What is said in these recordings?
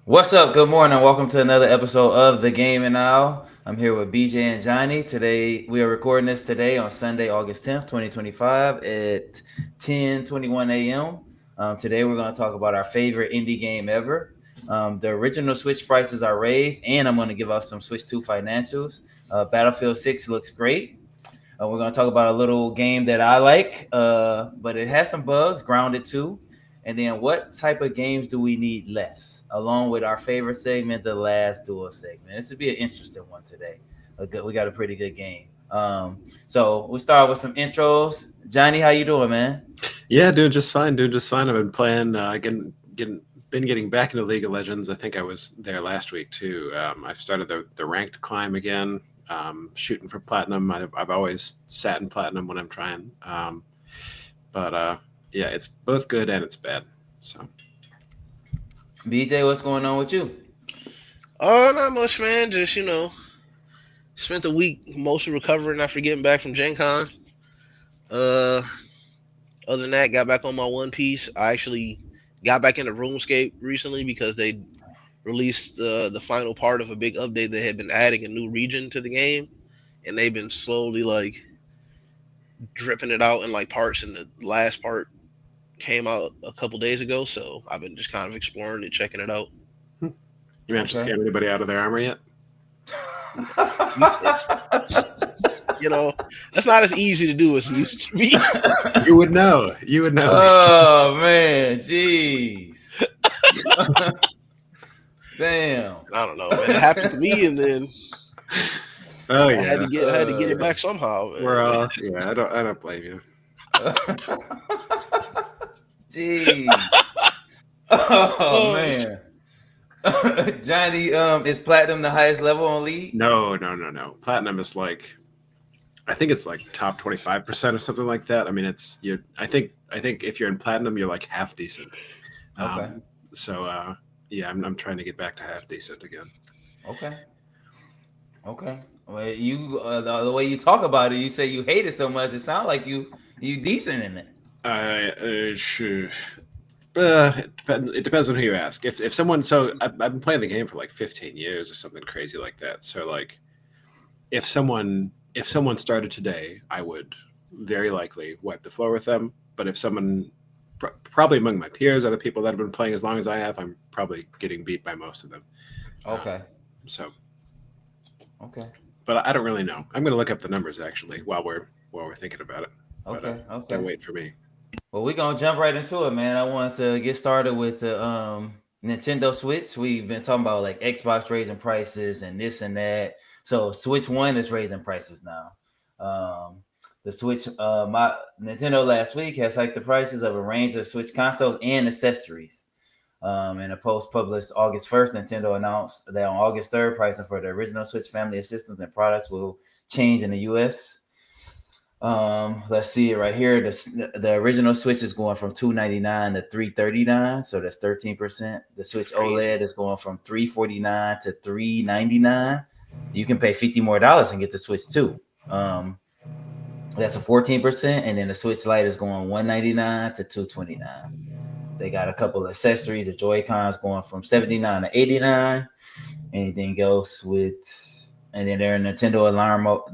What's up? Good morning. Welcome to another episode of The Game and Now. I'm here with BJ and Johnny. Today we are recording this today on Sunday, August 10th, 2025 at 10:21 a.m. Today we're going to talk about our favorite indie game ever. The original Switch prices are raised, and I'm going to give out some Switch 2 financials. Battlefield 6 looks great. We're going to talk about a little game that I like, but it has some bugs, Grounded 2. And then what type of games do we need less? Along with our favorite segment, the last Duel segment. This would be an interesting one today. We got a pretty good game. So we'll start with some intros. Johnny, how you doing, man? Yeah, doing just fine. Doing just fine. I've been playing, been getting back into League of Legends. I think I was there last week too. I've started the ranked climb again. Shooting for platinum. I've always sat in platinum when I'm trying. But yeah, it's both good and it's bad. So BJ, what's going on with you? Oh, not much, man. Just spent the week mostly recovering after getting back from Gen Con. Uh, Other than that, got back on my One Piece. I actually got back into RuneScape recently because they released the final part of a big update. They had been adding a new region to the game, and they've been slowly like dripping it out in like parts. And the last part came out a couple days ago, so I've been just kind of exploring it, checking it out. you managed to Okay. scam anybody out of their armor yet? It's, that's not as easy to do as it used to be. You would know. You would know. Oh man, jeez. Damn. I don't know, man. It happened to me, and then Oh I had yeah. to get it back somehow, man. We're all yeah. I don't blame you. Jeez. Oh Oh, man. Johnny, is platinum the highest level on league? No. Platinum is like, I think it's like top 25% or something like that. I mean, it's you. I think if you're in platinum, you're like half decent. Okay. So yeah, I'm trying to get back to half decent again. Okay. Okay. Well, you the way you talk about it, you say you hate it so much. It sounds like you decent in it. Sure. It depends on who you ask. If someone, so I've been playing the game for like 15 years or something crazy like that. So like, if someone started today, I would very likely wipe the floor with them. But if someone, probably among my peers, other people that have been playing as long as I have, I'm probably getting beat by most of them. Okay. So, Okay. but I don't really know. I'm going to look up the numbers actually while we're thinking about it. But Okay. don't Okay. wait for me. Well, we're gonna jump right into it, man. I wanted to get started with the Nintendo Switch. We've been talking about like Xbox raising prices and this and that. So Switch One is raising prices now. The Switch, my Nintendo last week has hiked the prices of a range of Switch consoles and accessories. In a post published August 1st, Nintendo announced that on August 3rd, pricing for the original Switch family of systems and products will change in the US. Let's see it right here. The original Switch is going from $299 to $339, so that's 13%. The Switch Crazy. OLED is going from $349 to $399. You can pay $50 more and get the Switch 2. That's a 14%, and then the Switch Lite is going $199 to $229. They got a couple of accessories. The Joy Cons going from $79 to $89. Anything else with, and then their Nintendo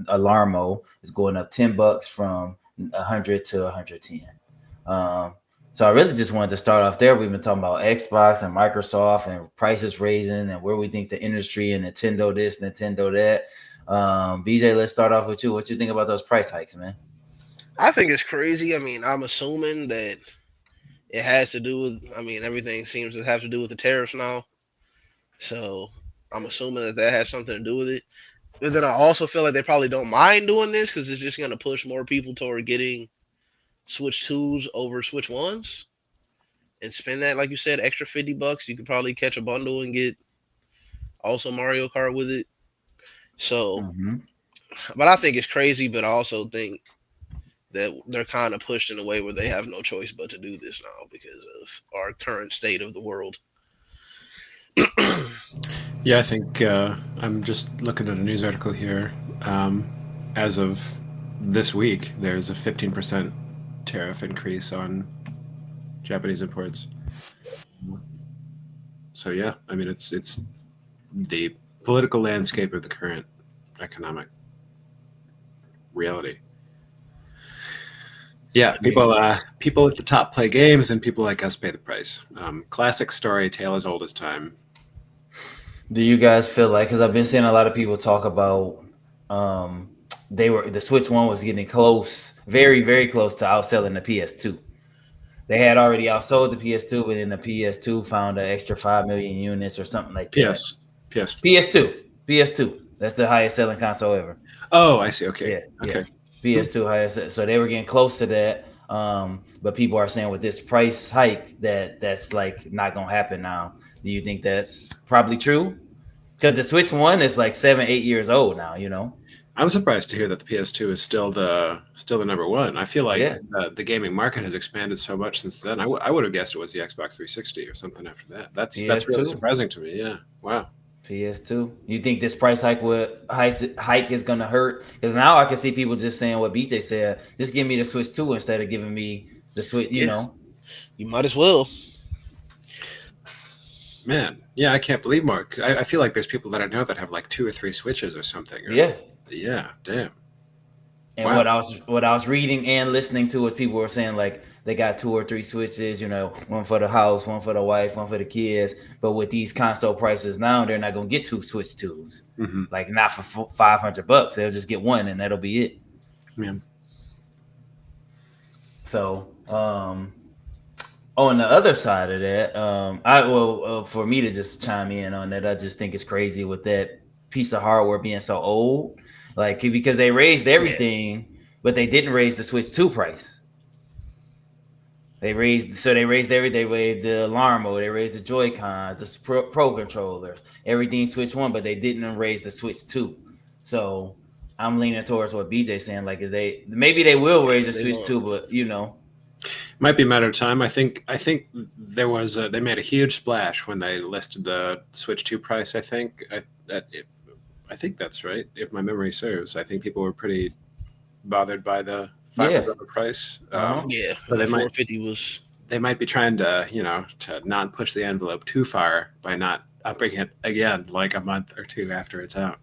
Alarmo is going up $10 from 100 to 110. So I really just wanted to start off there. We've been talking about Xbox and Microsoft and prices raising and where we think the industry and Nintendo this, Nintendo that. BJ, let's start off with you. What you think about those price hikes, man? I think it's crazy. I mean, I'm assuming that it has to do with. I mean, everything seems to have to do with the tariffs now. So I'm assuming that that has something to do with it. But then I also feel like they probably don't mind doing this because it's just going to push more people toward getting Switch twos over Switch ones and spend that, like you said, extra $50. You could probably catch a bundle and get also Mario Kart with it. So, Mm-hmm. but I think it's crazy. But I also think that they're kind of pushed in a way where they have no choice but to do this now because of our current state of the world. Yeah, I think I'm just looking at a news article here. Um, as of this week, there's a 15% tariff increase on Japanese imports. So yeah, I mean it's the political landscape of the current economic reality. Yeah, people at the top play games, and people like us pay the price. Classic story, tale as old as time. Do you guys feel like, because I've been seeing a lot of people talk about um the Switch One was getting close, very, very close to outselling the PS2. They had already outsold the PS2, but then the PS2 found an extra 5 million units or something like that. PS PS. PS2, PS2. That's the highest selling console ever. Oh, I see. Okay, Yeah, yeah. okay. PS2 highest. So they were getting close to that. But people are saying with this price hike that's like not gonna happen now. Do you think that's probably true? Because the Switch One is like 7, 8 years old now. I'm surprised to hear that the PS2 is still the number one. I feel like Yeah. the gaming market has expanded so much since then. I would have guessed it was the Xbox 360 or something after that. That's really PS2. surprising to me. Yeah. Wow. PS2. You think this price hike is gonna hurt? Because now I can see people just saying what BJ said. Just give me the Switch 2 instead of giving me the Switch. Yeah. You might as well. Man, yeah, I can't believe Mark. I feel like there's people that I know that have like 2 or 3 Switches or something. Yeah. Yeah, damn. And Wow. what I was reading and listening to was people were saying like they got 2 or 3 Switches, one for the house, one for the wife, one for the kids. But with these console prices now, they're not gonna get 2 Switch 2s. Mm-hmm. Like not for $500. They'll just get one and that'll be it. Yeah. So on the other side of that, for me to just chime in on that, I just think it's crazy with that piece of hardware being so old, like because they raised everything, but they didn't raise the Switch 2 price. They raised everything. They raised the alarm mode, they raised the Joy Cons, the Pro controllers, everything Switch 1, but they didn't raise the Switch 2. So I'm leaning towards what BJ's saying, like maybe they will raise the Switch 2, but might be a matter of time. I think there was they made a huge splash when they listed the Switch 2 price. I think that's right. If my memory serves, I think people were pretty bothered by the $500 price. So they 450 was. They might be trying to to not push the envelope too far by not upping it again like a month or two after it's out.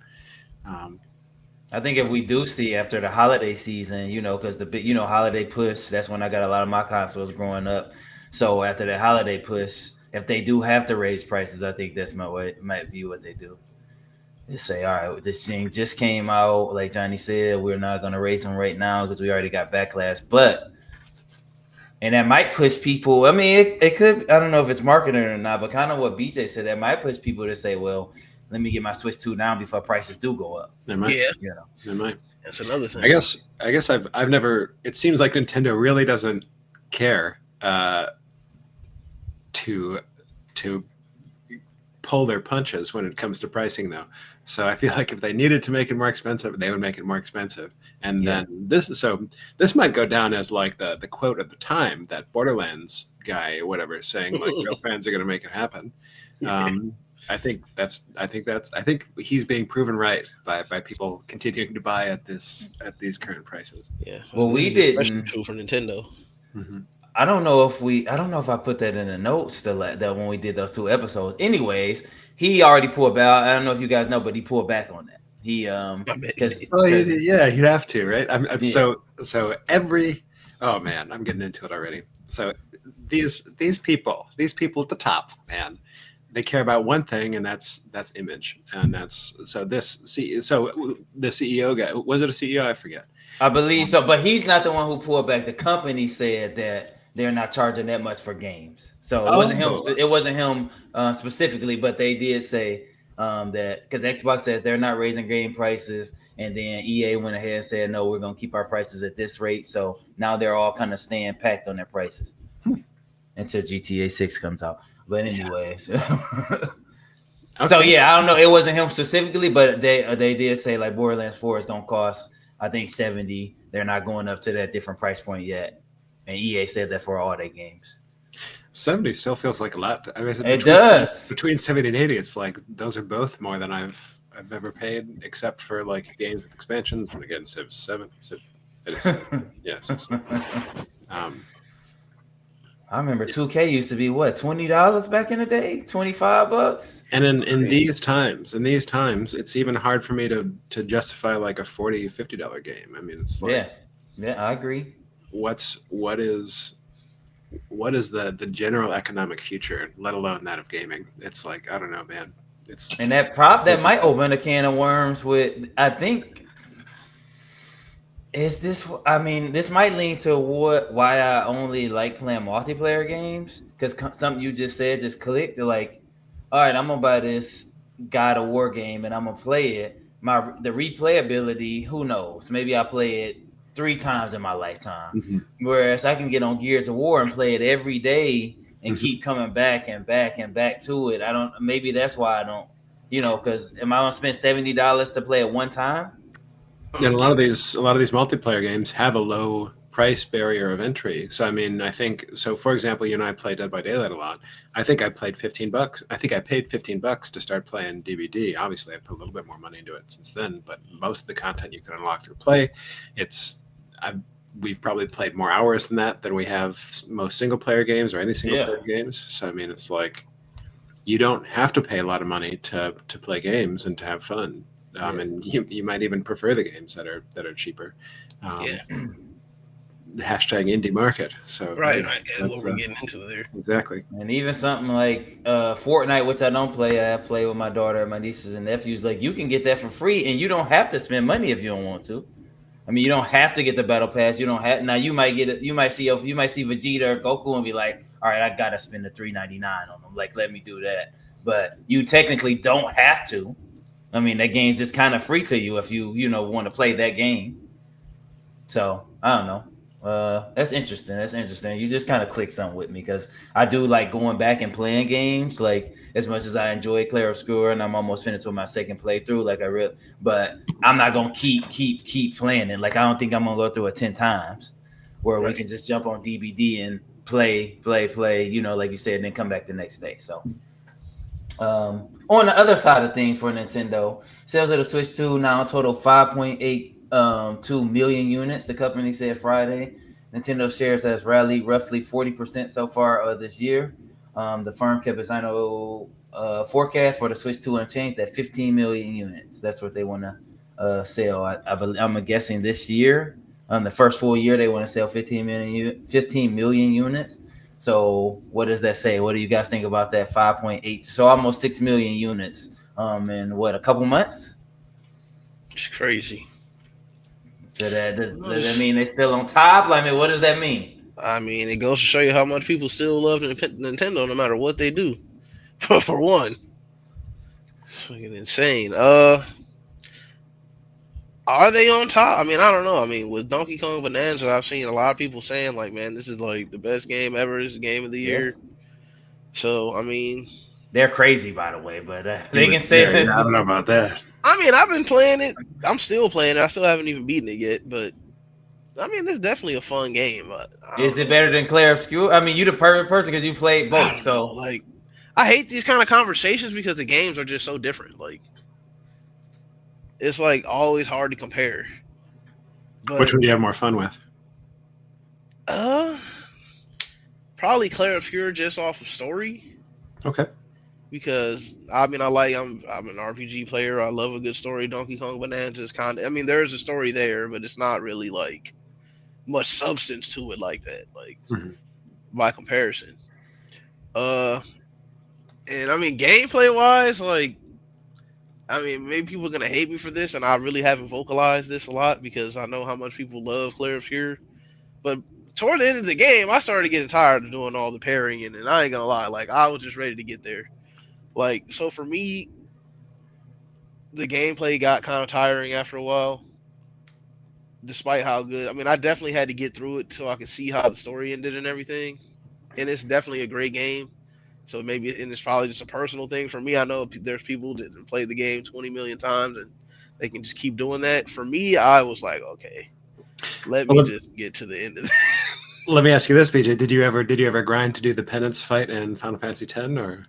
I think if we do see after the holiday season, because the big, holiday push, that's when I got a lot of my consoles growing up. So after the holiday push, if they do have to raise prices, I think that's might be what they do. They say, all right, this thing just came out. Like Johnny said, we're not going to raise them right now because we already got backlash. And that might push people. I mean, it could. I don't know if it's marketing or not, but kind of what BJ said, that might push people to say, well, let me get my Switch 2 down before prices do go up. They might. Yeah. They might. That's another thing. I guess I've never. It seems like Nintendo really doesn't care to pull their punches when it comes to pricing, though. So I feel like if they needed to make it more expensive, they would make it more expensive. And then this might go down as like the quote at the time, that Borderlands guy or whatever, saying like real fans are going to make it happen. I think he's being proven right by people continuing to buy at these current prices. Yeah. Well, we didn't. True for Nintendo. Mm-hmm. I don't know if I put that in the notes that when we did those 2 episodes. Anyways, he already pulled back. I don't know if you guys know, but he pulled back on that. He you'd have to, right? So every man, I'm getting into it already. So these people at the top, man, they care about one thing, and that's image, and that's so the CEO guy, was it a CEO? I forget. I believe so, but he's not the one who pulled back. The company said that they're not charging that much for games, so it wasn't him. It wasn't him specifically, but they did say that because Xbox says they're not raising game prices, and then EA went ahead and said no, we're going to keep our prices at this rate. So now they're all kind of staying packed on their prices until GTA 6 comes out. But anyways, So yeah, I don't know. It wasn't him specifically, but they did say like Borderlands 4 is gonna cost, I think, $70. They're not going up to that different price point yet, and EA said that for all their games. 70 still feels like a lot. I mean, it does. Between 70 and 80, it's like those are both more than I've ever paid, except for like games with expansions. And again, Civ 7. Yeah, Civ 7. I remember 2K used to be what, $20 back in the day, $25. And in Crazy. these times, it's even hard for me to justify like a $40-$50 game. I mean, it's like Yeah, yeah, I agree. what's what is the general economic future, let alone that of gaming? It's like I don't know, man. It's And that might open a can of worms with. I think is this. I mean, this might lean to why I only like playing multiplayer games because something you just said just clicked. They're like, all right, I'm gonna buy this God of War game and I'm gonna play it. The replayability, who knows? Maybe I play it 3 times in my lifetime. Mhm, Whereas I can get on Gears of War and play it every day and mhm. keep coming back and back and back to it. I don't. Maybe that's why I don't. Because am I gonna spend $70 to play it one time? And a lot of these multiplayer games have a low price barrier of entry. So I mean, I think so. For example, you and I play Dead by Daylight a lot. I think I played $15. I think I paid $15 to start playing DVD. Obviously, I put a little bit more money into it since then, but most of the content you can unlock through play, it's I we've probably played more hours than we have most single player games or any single Yeah, player games. So I mean, it's like you don't have to pay a lot of money to play games and to have fun. yeah. And you might even prefer the games that are cheaper. Yeah. Um, hashtag indie market. So Right. hey, Right. Yeah, what that's we're getting into there. exactly. And even something like Fortnite, which I don't play, I play with my daughter and my nieces and nephews. Like you can get that for free, and you don't have to spend money if you don't want to. I mean, you don't have to get the battle pass. You don't have now. You might get it. You might see Vegeta or Goku and be like, "All right, I gotta spend the $3.99 on them. Like, let me do that." But you technically don't have to. I mean, that game's just kind of free to you if you want to play that game. So I don't know. That's interesting. That's interesting. You just kind of click something with me because I do like going back and playing games. Like as much as I enjoy Clair Obscur, and I'm almost finished with my second playthrough. Like I really, but I'm not gonna keep playing it. Like I don't think I'm gonna go through it 10 times. Where we Right. can just jump on DVD and play. Like you said, and then come back the next day. So on the other side of things for Nintendo, sales of the Switch 2 now total 5.82 million units. The company said Friday. Nintendo shares has rallied roughly 40% so far this year. The firm kept its annual forecast for the Switch 2 unchanged at 15 million units. That's what they want to sell. I'm guessing this year, the first full year, they want to sell 15 million units. So what does that say? What do you guys think about that? 5.8, so almost 6 million units. In what, a couple months? It's crazy. So No, does that mean they're still on top? I mean, what does that mean? I mean, it goes to show you how much people still love Nintendo, no matter what they do. For one, it's fucking insane. Are they on top? I mean, I don't know. I mean, with Donkey Kong Bonanza, I've seen a lot of people saying like, "Man, this is like the best game ever. This is the game of the Yeah, year." So, I mean, they're crazy, by the way, but they Even can say yeah, yeah, I that. don't know about that. I've been playing it. I'm still playing it. I still haven't even beaten it yet, but I mean, it's definitely a fun game. But I Is don't it know, better man. than Claire Obscur? I mean, you the perfect person because you played I both. don't know. So Like, I hate these kind of conversations because the games are just so different. Like, it's like always hard to compare. Which But one do you have more fun with? uh, probably Claire Obscur just off of story Okay. because I mean, I'm an RPG player. I love a good story. Donkey Kong Bonanza is kind of. I mean, there's a story there, but it's not really like much substance to it like that. Like Mhm. by comparison. Uh, and I mean, gameplay wise, like, I mean, maybe people are gonna hate me for this, and I really haven't vocalized this a lot because I know how much people love Clair Obscur. But toward the end of the game, I started getting tired of doing all the parrying, and I ain't gonna lie, like I was just ready to get there. Like, so for me, the gameplay got kind of tiring after a while, despite how good. I mean, I definitely had to get through it so I could see how the story ended and everything. And it's definitely a great game. So maybe, and it's probably just a personal thing for me. I know there's people that have played the game 20 million times and they can just keep doing that. For me, I was like, okay, let Well, me let, just get to the end of let me ask you this, BJ. Did you ever grind to do the penance fight in Final Fantasy X or?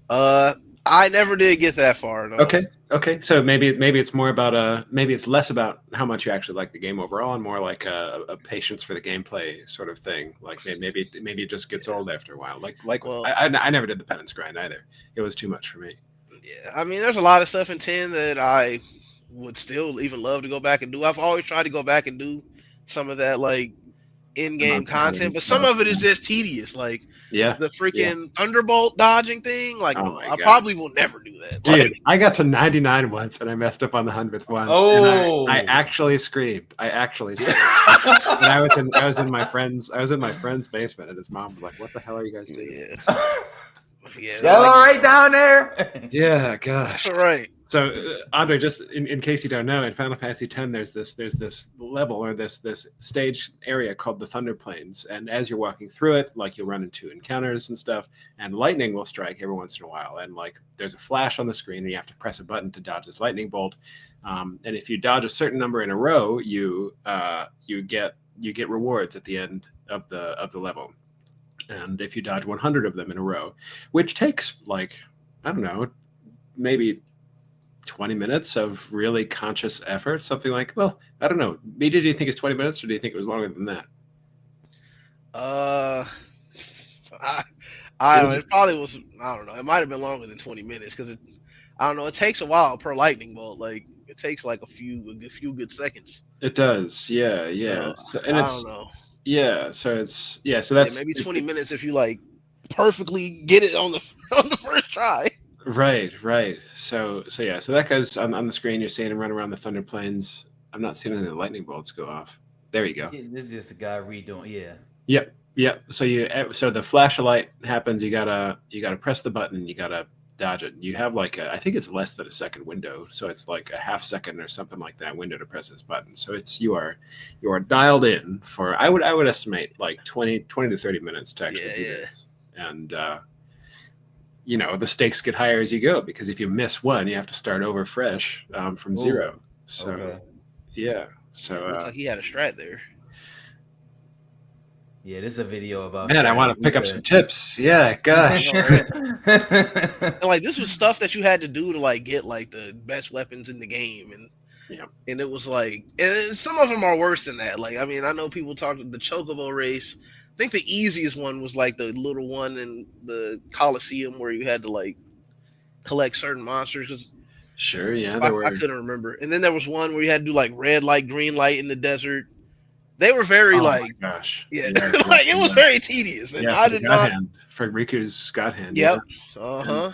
Uh, I never did get that far. No. Okay. So maybe it's more about maybe it's less about how much you actually like the game overall, and more like a patience for the gameplay sort of thing. Like maybe it just gets old after a while. Well, I never did the penance grind either. It was too much for me. yeah. I mean, there's a lot of stuff in 10 that I would still even love to go back and do. I've always tried to go back and do some of that like in-game content, but some Stuff. of it is just tedious. Like Yeah. the freaking thunderbolt dodging thing. Like, Oh no, my I God. probably will never do that. Dude, Like, I got to 99 once and I messed up on the 100th one. Oh. And I actually screamed. And I was in my friend's basement, and his mom was like, "What the hell are you guys doing?" yeah, yeah. Y'all like, all right down there? Yeah, gosh. All right. So, Andre, just in case you don't know, in Final Fantasy X, there's this level, or this stage area called the Thunder Plains, and as you're walking through it, like, you'll run into encounters and stuff, and lightning will strike every once in a while, and like there's a flash on the screen, and you have to press a button to dodge this lightning bolt, and if you dodge a certain number in a row, you get rewards at the end of the level, and if you dodge 100 of them in a row, which takes like, I don't know, maybe 20 minutes of really conscious effort, something like, well, I don't know. BJ, do you think it's 20 minutes, or do you think it was longer than that? I don't know. It probably was. I don't know. It might have been longer than 20 minutes because I don't know. It takes a while per lightning bolt. Like it takes like a few good seconds. It does, yeah. So, And I it's don't know. so Like that's maybe 20 minutes if you like perfectly get it on the on the first try. right. So that goes on the screen. You're seeing him run around the Thunder Plains. I'm not seeing any of the lightning bolts go off. There you go. Yeah, this is just a guy redoing. Yeah. Yep. So the flash of light happens. You gotta press the button, and you gotta dodge it. You have like I think it's less than a second window, so it's like a half second or something like that window to press this button. So you are dialed in for, I would estimate like 20 to 30 minutes to actually do this. And the stakes get higher as you go, because if you miss one, you have to start over fresh from zero. So Okay. yeah. So looks like he had a strat there. Yeah, this is a video about. Man, I want to pick up some tips. Yeah, gosh. And like this was stuff that you had to do to like get like the best weapons in the game, and it was like, and some of them are worse than that. Like, I mean, I know people talk the Chocobo race. I think the easiest one was like the little one in the Coliseum where you had to like collect certain monsters. 'Cause Sure, yeah, I couldn't remember. And then there was one where you had to do like red light, green light in the desert. They were very like, my gosh, yeah, like it was very tedious, and I did not. For Riku's God Hand. Yep. Yeah.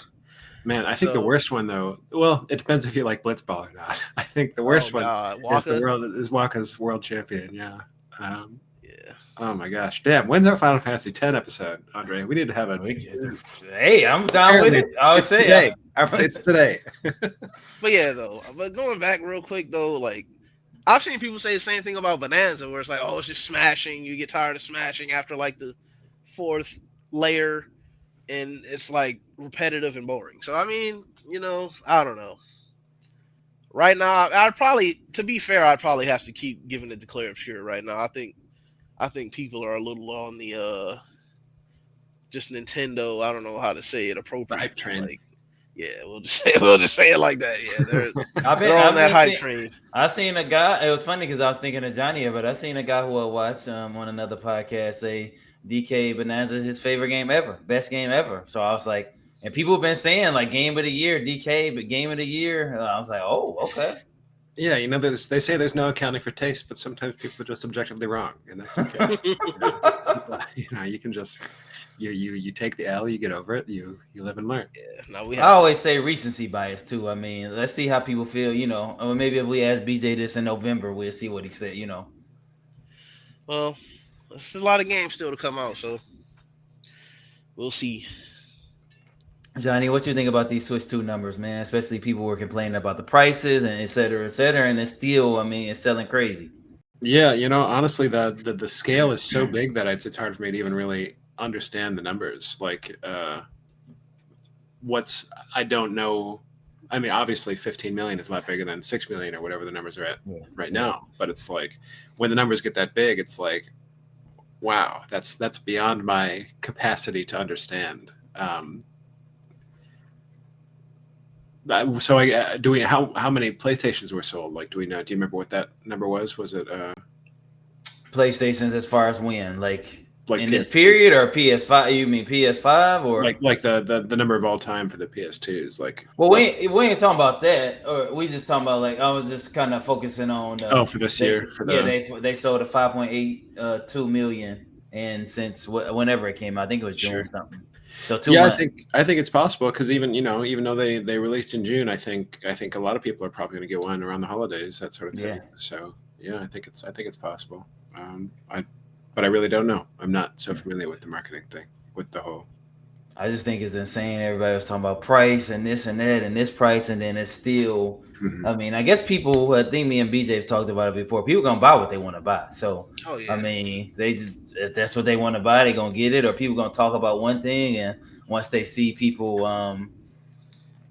Man, I think the worst one though. Well, it depends if you like Blitzball or not. I think the worst one is Waka's world champion. Yeah. Yeah. Oh my gosh! Damn. When's our Final Fantasy X episode, Andre? We need to have a. Hey, I'm down with it. I would say today. It's today. But yeah, though. But going back real quick though, like I've seen people say the same thing about Bonanza, where it's like, oh, it's just smashing. You get tired of smashing after like the fourth layer, and it's like repetitive and boring. So I mean, I don't know. Right now, to be fair, I'd probably have to keep giving it Declare Obscure right now. I think people are a little on the just Nintendo. I don't know how to say it appropriately. Hype train. Like, yeah, we'll just say it like that. Yeah, they're on that hype train. I seen a guy. It was funny because I was thinking of Johnny, but I seen a guy who I watched on another podcast say DK Bonanza is his favorite game ever, best game ever. So I was like, and people have been saying like game of the year, DK, but game of the year. And I was like, oh, okay. Yeah, they say there's no accounting for taste, but sometimes people are just objectively wrong, and that's okay. You can just you take the L, you get over it, you live and learn. Yeah, I always say recency bias too. I mean, let's see how people feel. Or maybe if we ask BJ this in November, we'll see what he said. Well, there's a lot of games still to come out, so we'll see. Johnny, what you think about these Switch 2 numbers, man? Especially people were complaining about the prices and et cetera, and it's still, I mean, it's selling crazy. Yeah, honestly, the scale is so big that it's hard for me to even really understand the numbers. Like, I don't know. I mean, obviously, 15 million is a lot bigger than 6 million or whatever the numbers are at right now. But it's like when the numbers get that big, it's like, wow, that's beyond my capacity to understand. So do we? How many PlayStations were sold? Like, do we know? Do you remember what that number was? Was it PlayStations as far as when, like like in this PS2? period or PS5? You mean PS5 or? Like the number of all time for the PS2s? Like, Well, what? we ain't talking about that, or we just talking about like I was just kind of focusing on Oh, for this year, for yeah, the they sold a 5.82 million, and since whenever it came out, I think it was June sure. something. So two Yeah, months. I think it's possible because even though they released in June, I think a lot of people are probably going to get one around the holidays, that sort of thing. Yeah, So yeah, I think it's possible. I but I really don't know. I'm not so familiar with the marketing thing with the whole. I just think it's insane. Everybody was talking about price and this and that and this price, and then it's still. Mhm. I mean, I guess people. I think me and BJ have talked about it before. People gonna buy what they want to buy. So Oh I yeah. mean, they just if that's what they want to buy, they gonna get it. Or people gonna talk about one thing, and once they see people,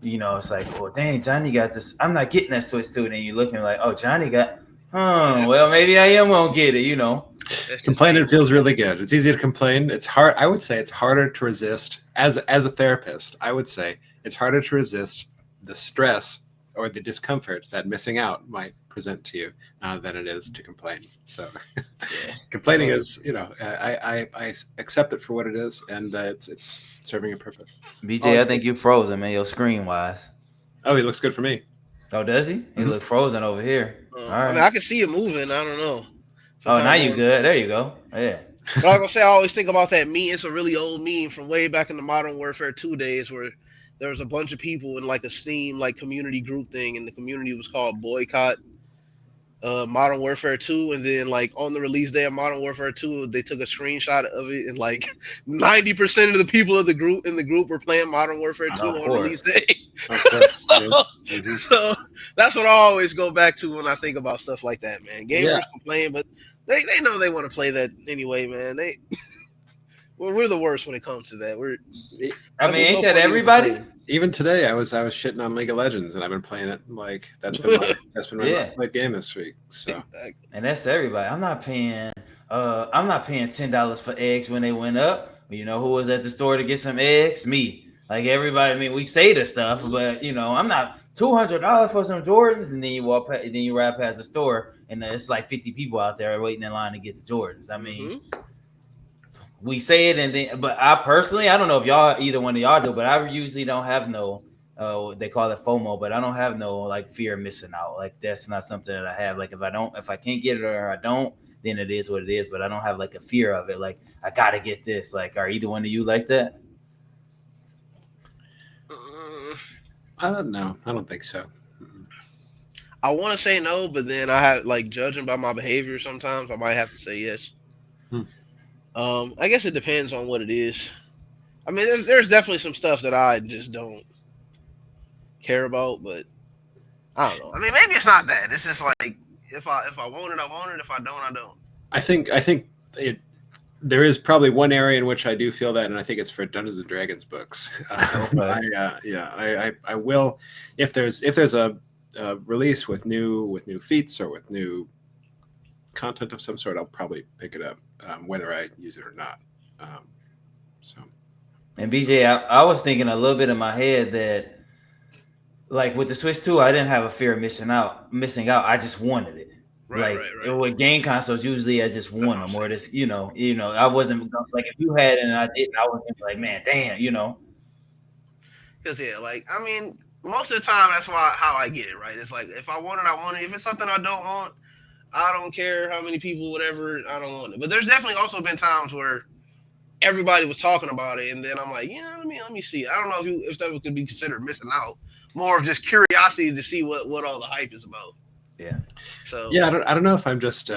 it's like, oh dang, Johnny got this. I'm not getting that Switch 2. Then you're looking like, oh, Johnny got. Yeah. Well, maybe I am gonna get it. That's just Complaining being feels one. really good. It's easy to complain. It's hard. I would say it's harder to resist as a therapist. I would say it's harder to resist the stress or the discomfort that missing out might present to you than it is to complain. So Yeah. complaining Uh, is, I accept it for what it is, and it's serving a purpose. BJ, I always think think. you frozen, man. Your screen wise. Oh, he looks good for me. Oh, does he? He Mhm. look frozen over here. All I mean, right. I can see it moving. I don't know. Oh, now Sometimes you on. good. There you go. Yeah. But like I say, I always think about that meme. It's a really old meme from way back in the Modern Warfare 2 days where there was a bunch of people in like a Steam like community group thing, and the community was called Boycott Modern Warfare 2, and then like on the release day of Modern Warfare 2, they took a screenshot of it, and like 90% of the people of the group in the group were playing Modern Warfare 2 Of on release course. day. Of course. so, Yeah. Mhm. so that's what I always go back to when I think about stuff like that, man. Yeah. Gamers complain, but they know they want to play that anyway, man. We're the worst when it comes to that. E- I mean, There's ain't no that point even everybody? complaining. Even today, I was shitting on League of Legends, and I've been playing it. Like that's been my most Yeah. played game this week. So Exactly. And that's everybody. I'm not paying $10 for eggs when they went up. You know who was at the store to get some eggs? Me. Like everybody, I mean, we say the stuff, but I'm not $200 for some Jordans, and then then you ride past the store, and it's like 50 people out there waiting in line to get the Jordans. I mean, Hmm. we say it, and then, but I personally, I don't know if either one of y'all do, but I usually don't have no, they call it FOMO, but I don't have no like fear of missing out. Like that's not something that I have. Like if I can't get it or I don't, then it is what it is. But I don't have like a fear of it. Like I gotta get this. Like, are either one of you like that? Uh, I don't know. I don't think so. I want to say no, but then I have like judging by my behavior. Sometimes I might have to say yes. Hmm. I guess it depends on what it is. I mean, there's definitely some stuff that I just don't care about, but I don't know. I mean, maybe it's not that. It's just like if I want it, I want it. If I don't, I don't. I think it. There is probably one area in which I do feel that, and I think it's for Dungeons and Dragons books. Okay. I will if there's a release with new feats or with new content of some sort, I'll probably pick it up, whether I use it or not. Um, so And BJ, I was thinking a little bit in my head that like with the Switch 2, I didn't have a fear of missing out. I just wanted it. Right, Like right, right. with game consoles, usually I just That's want what I'm them, or saying. this, I wasn't like if you had it and I didn't, I was like, man, damn. Cause yeah, like I mean, most of the time that's why how I get it. Right. It's like if I want it, I want it. If it's something I don't want, I don't care how many people, whatever. I don't want it. But there's definitely also been times where everybody was talking about it, and then I'm like, yeah, let me see. I don't know if that could be considered missing out. More of just curiosity to see what all the hype is about. Yeah. So yeah, I don't know if I'm just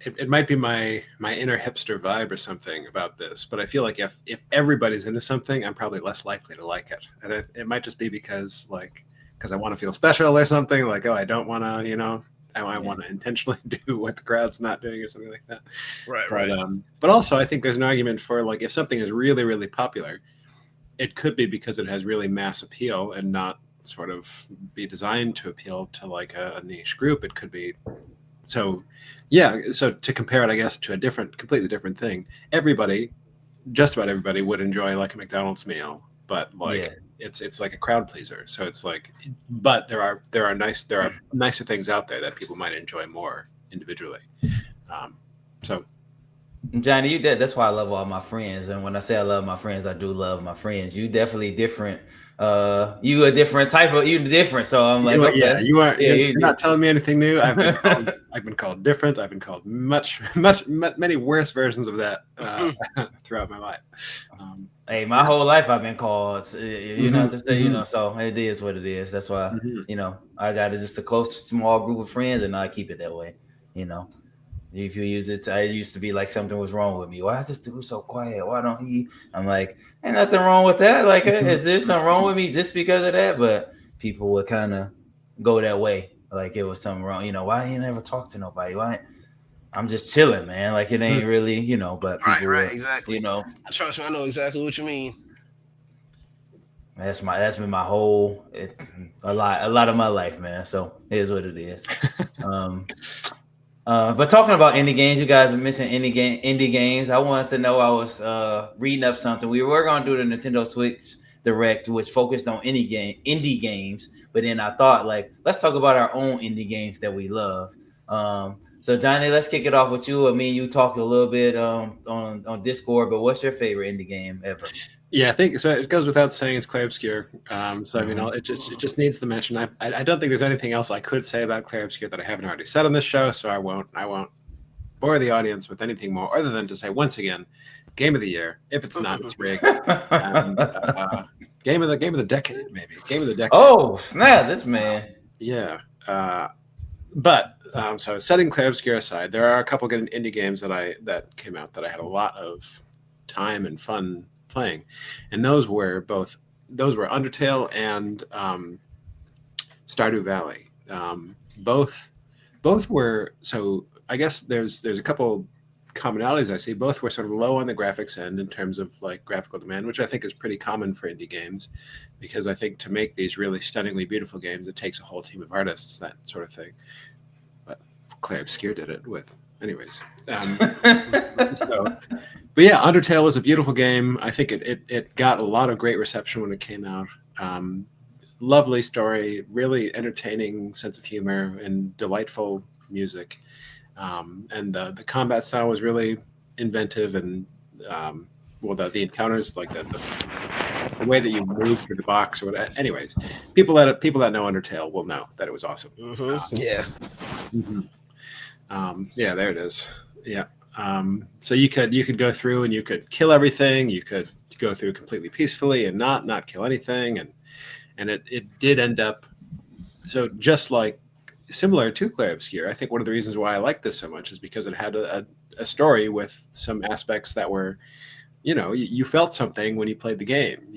it might be my inner hipster vibe or something about this, but I feel like if everybody's into something, I'm probably less likely to like it, and it might just be because I want to feel special or something. Like, oh, I don't want to, I Yeah. want to intentionally do what the crowd's not doing or something like that. right, right. But also I think there's an argument for like if something is really really popular, it could be because it has really mass appeal and not sort of be designed to appeal to like a niche group. It could be so yeah, so to compare it I guess to a completely different thing, everybody, just about everybody would enjoy like a McDonald's meal, but Yeah. like it's like a crowd pleaser. So it's like, but there are nicer things out there that people might enjoy more individually. So Johnny, you did. That's why I love all my friends. And when I say I love my friends, I do love my friends. You definitely different. You a different type of. You different. So I'm like, yeah, okay, you are. yeah, You're not telling me anything new. I've been called different. I've been called many worse versions of that throughout my life. Hey, my whole life I've been called. You know, Mhm, you mhm, know. So it is what it is. That's why mhm. I got just a close, small group of friends, and I keep it that way. You know. If you use it, I used to be like something was wrong with me. Why is this dude so quiet? Why don't he? I'm like, ain't nothing wrong with that. Like, Mhm. is there something wrong with me just because of that? But people would kind of go that way, like it was something wrong. Why you never talk to nobody? Why? I'm just chilling, man. Like it ain't really, But Right, people right, will, exactly. Trust me, I know exactly what you mean. that's been my whole a lot of my life, man. So it is what it is. Um, but talking about indie games, you guys were missing indie games. I wanted to know. I was reading up something. We were going to do the Nintendo Switch Direct, which focused on indie games. But then I thought, like, let's talk about our own indie games that we love. So Johnny, let's kick it off with you. I mean, you talked a little bit on Discord, but what's your favorite indie game ever? Yeah, I think so. It goes without saying it's Clay Obscure. So I mean, Mhm. it just needs the mention. I don't think there's anything else I could say about Clay Obscure that I haven't already said on this show. So I won't bore the audience with anything more other than to say once again, game of the year. If it's not, it's rigged. And game of the decade, maybe game of the decade. Oh snap! This man. Yeah. So setting Clay Obscure aside, there are a couple good indie games that came out that I had a lot of time and fun playing, and those were Undertale and Stardew Valley. Both were so. I guess there's a couple commonalities I see. Both were sort of low on the graphics end in terms of like graphical demand, which I think is pretty common for indie games, because I think to make these really stunningly beautiful games, it takes a whole team of artists, that sort of thing. But Clay Obscure did it with, anyways. So, but yeah, Undertale was a beautiful game. I think it got a lot of great reception when it came out. Um, Lovely story, really entertaining sense of humor, and delightful music. And the combat style was really inventive, and well, the encounters, like the way that you move through the box or whatever. Anyways, people that know Undertale will know that it was awesome. Yeah. Mhm. Yeah, there it is. Yeah. So you could go through and you could kill everything. You could go through completely peacefully and not kill anything, and it did end up, so just like similar to Clair Obscure. I think one of the reasons why I like this so much is because it had a story with some aspects that were, you felt something when you played the game.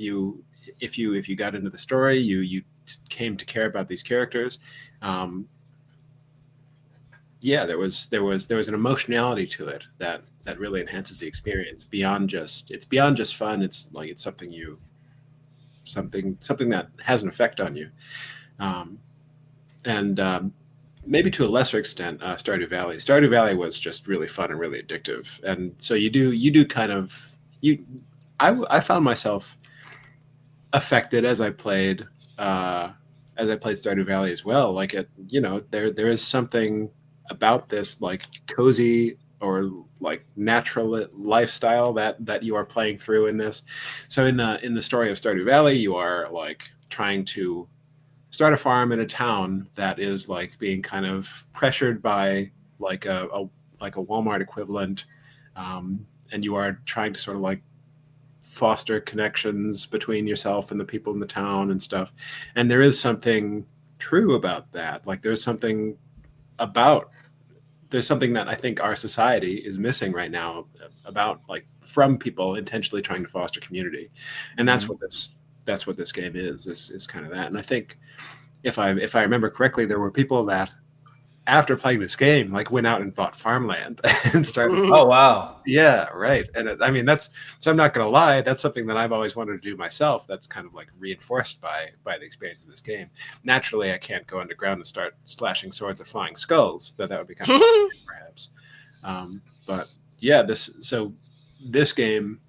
If you got into the story, you came to care about these characters. Um, yeah, there was an emotionality to it that really enhances the experience beyond just fun. It's like it's something that has an effect on you. Um, and maybe to a lesser extent, Stardew Valley. Stardew Valley was just really fun and really addictive, and so you do kind of you. I found myself affected as I played Stardew Valley as well. Like there is something about this like cozy or like natural lifestyle that you are playing through in this. So in the story of Stardew Valley, you are like trying to start a farm in a town that is like being kind of pressured by like a Walmart equivalent, and you are trying to sort of like foster connections between yourself and the people in the town and stuff. And there is something true about that. Like about there's something that I think our society is missing right now about like from people intentionally trying to foster community, and that's Mhm. what this game is kind of that. And I think if I remember correctly, there were people that after playing this game like went out and bought farmland and started. Oh wow. Yeah, right. And I mean that's so I'm not going to lie, that's something that I've always wanted to do myself. That's kind of like reinforced by the experience of this game. Naturally, I can't go underground and start slashing swords at flying skulls. That would be kind of fun, perhaps. But yeah, this game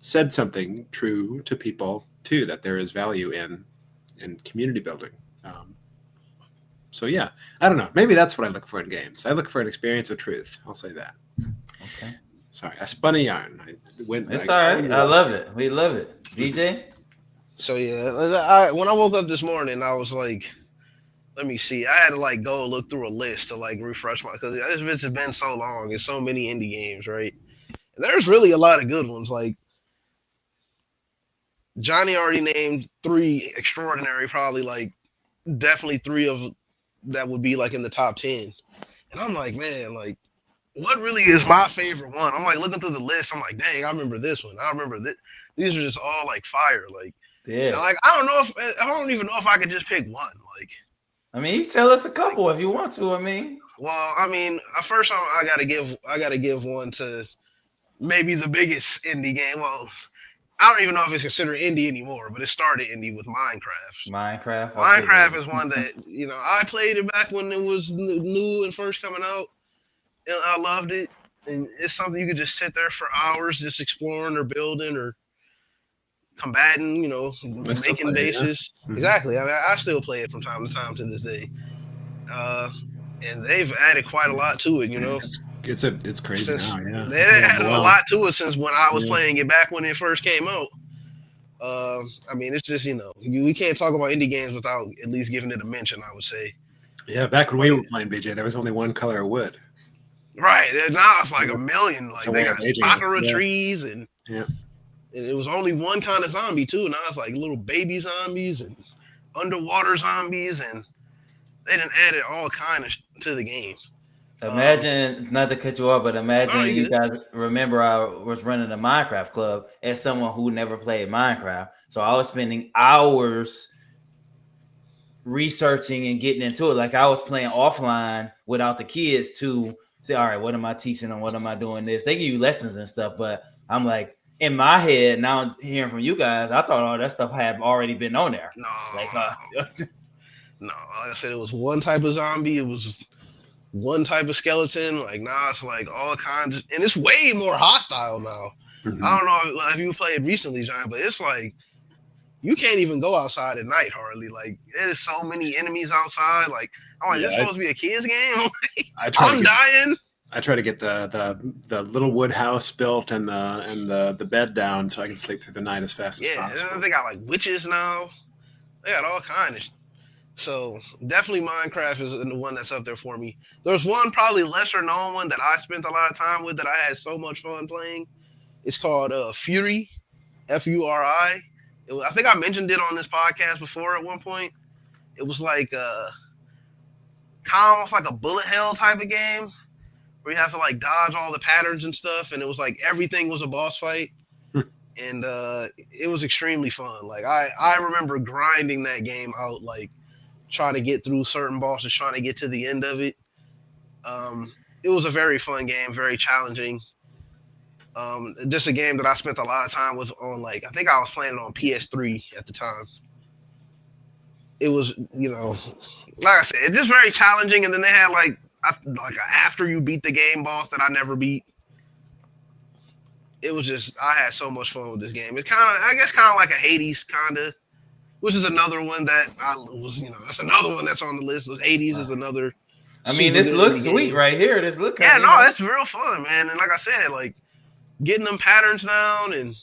said something true to people too, that there is value in community building. So yeah, I don't know. Maybe that's what I look for in games. I look for an experience of truth. I'll say that. Okay. Sorry, I spun a yarn. It's all right. I love it. We love it. BJ? So yeah, when I woke up this morning, I was like, let me see. I had to like go look through a list to like refresh my because this has been so long. It's so many indie games, right? And there's really a lot of good ones. Like Johnny already named three extraordinary, probably like definitely three of that would be like in the top 10. And I'm like, man, like what really is my favorite one? I'm like looking through the list. I'm like, dang, I remember this one. I remember this. These are just all like fire. Like, Yeah. like I don't even know if I could just pick one. Like, I mean, you tell us a couple if you want to. I mean, well, I mean, first I gotta give one to maybe the biggest indie game. Well, I don't even know if it's considered indie anymore, but it started indie with Minecraft. Minecraft. I Minecraft figured. is one that I played it back when it was new and first coming out, and I loved it. And it's something you could just sit there for hours, just exploring or building or combating. I still Making play it, yeah. bases. Exactly. I mean, I still play it from time to time to this day. Uh, and they've added quite a lot to it. It's crazy Since now, yeah. they It's added a overwhelmed. lot to it since when I was Yeah. playing it back when it first came out. I mean, it's just we can't talk about indie games without at least giving it a mention. I would say, Yeah, back when we like, were playing BJ, there was only one color of wood. right and now it's like a That's million. that's Like a they way got of aging us. sakura Yeah. trees, and Yeah. it was only one kind of zombie too. Now it's like little baby zombies and underwater zombies, and they done added all kind of to the game. Imagine, not to cut you off, but No, imagine you you good. guys remember I was running a Minecraft club as someone who never played Minecraft. So I was spending hours researching and getting into it. Like I was playing offline without the kids to say, all right, what am I teaching them? What am I doing this? They give you lessons and stuff, but I'm like, in my head, now hearing from you guys, I thought all that stuff had already been on there. No, Like, no. Like I said, it was one type of zombie. It was one type of skeleton. Like now it's like all kinds, and it's way more hostile now. I Mhm. don't know if you played recently, John, but it's like you can't even go outside at night hardly. Like there's so many enemies outside. Like I'm like, Yeah, this supposed to be a kids game. I try to I'm get dying. the little wood house built and the bed down so I can sleep through the night as fast as Yeah, possible. and they got like witches now. They got all kind of. So definitely Minecraft is the one that's up there for me. There's one probably lesser known one that I spent a lot of time with that I had so much fun playing. It's called Fury, Furi. I think I mentioned it on this podcast before at one point. It was like kind of almost like a bullet hell type of game where you have to like dodge all the patterns and stuff, and it was like everything was a boss fight, and it was extremely fun. Like I remember grinding that game out, like trying to get through certain bosses, trying to get to the end of it. It was a very fun game, very challenging. Just a game that I spent a lot of time with on like I think I was playing it on PS3 at the time. It was like I said, it's just very challenging. And then they had like after you beat the game boss that I never beat. It was just I had so much fun with this game. It's I guess kind of like a Hades kind of, which is another one that I was that's another one that's on the list. Hades is another I mean, super this good looks indie sweet game. right here. This look, Yeah, no, it's real fun, man. And like I said, like getting them patterns down and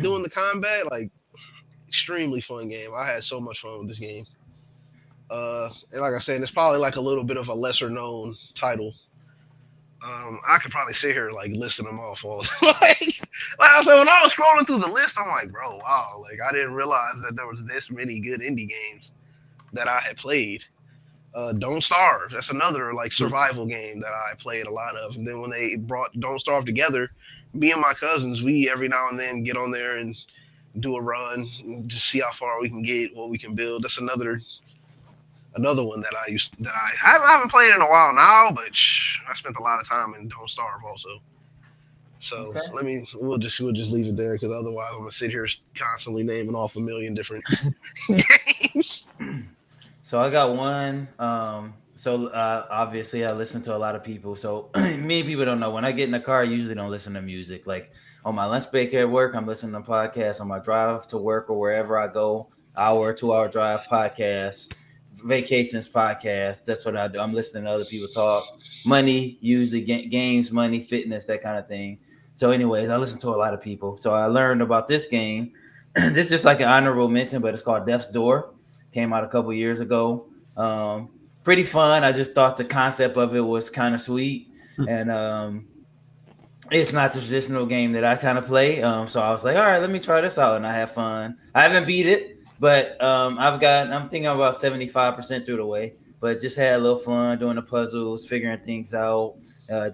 doing the combat, like extremely fun game. I had so much fun with this game. And like I said, it's probably like a little bit of a lesser known title. I could probably sit here like listing them off all like I said when I was scrolling through the list, I'm like, bro, wow, like I didn't realize that there was this many good indie games that I had played. Don't Starve, that's another like survival game that I played a lot of. And then when they brought Don't Starve together, me and my cousins, we every now and then get on there and do a run to see how far we can get, what we can build. That's another one that I haven't played in a while now, but I spent a lot of time in Don't Starve also. So okay. we'll just leave it there because otherwise I'm gonna sit here constantly naming off a million different games. So I got one. So obviously I listen to a lot of people. So many people don't know when I get in the car, I usually don't listen to music. Like on my lunch break at work, I'm listening to podcasts. On my drive to work or wherever I go, hour, 2 hour drive podcasts, vacations podcasts. That's what I do. I'm listening to other people talk. Money, usually games, money, fitness, that kind of thing. So, anyways, I listen to a lot of people. So I learned about this game. This is just like an honorable mention, but it's called Death's Door. Came out a couple years ago. Pretty fun. I just thought the concept of it was kind of sweet, and it's not the traditional game that I kind of play. So I was like, all right, let me try this out, and I have fun. I haven't beat it, but I'm thinking I'm about 75% through the way, but just had a little fun doing the puzzles, figuring things out,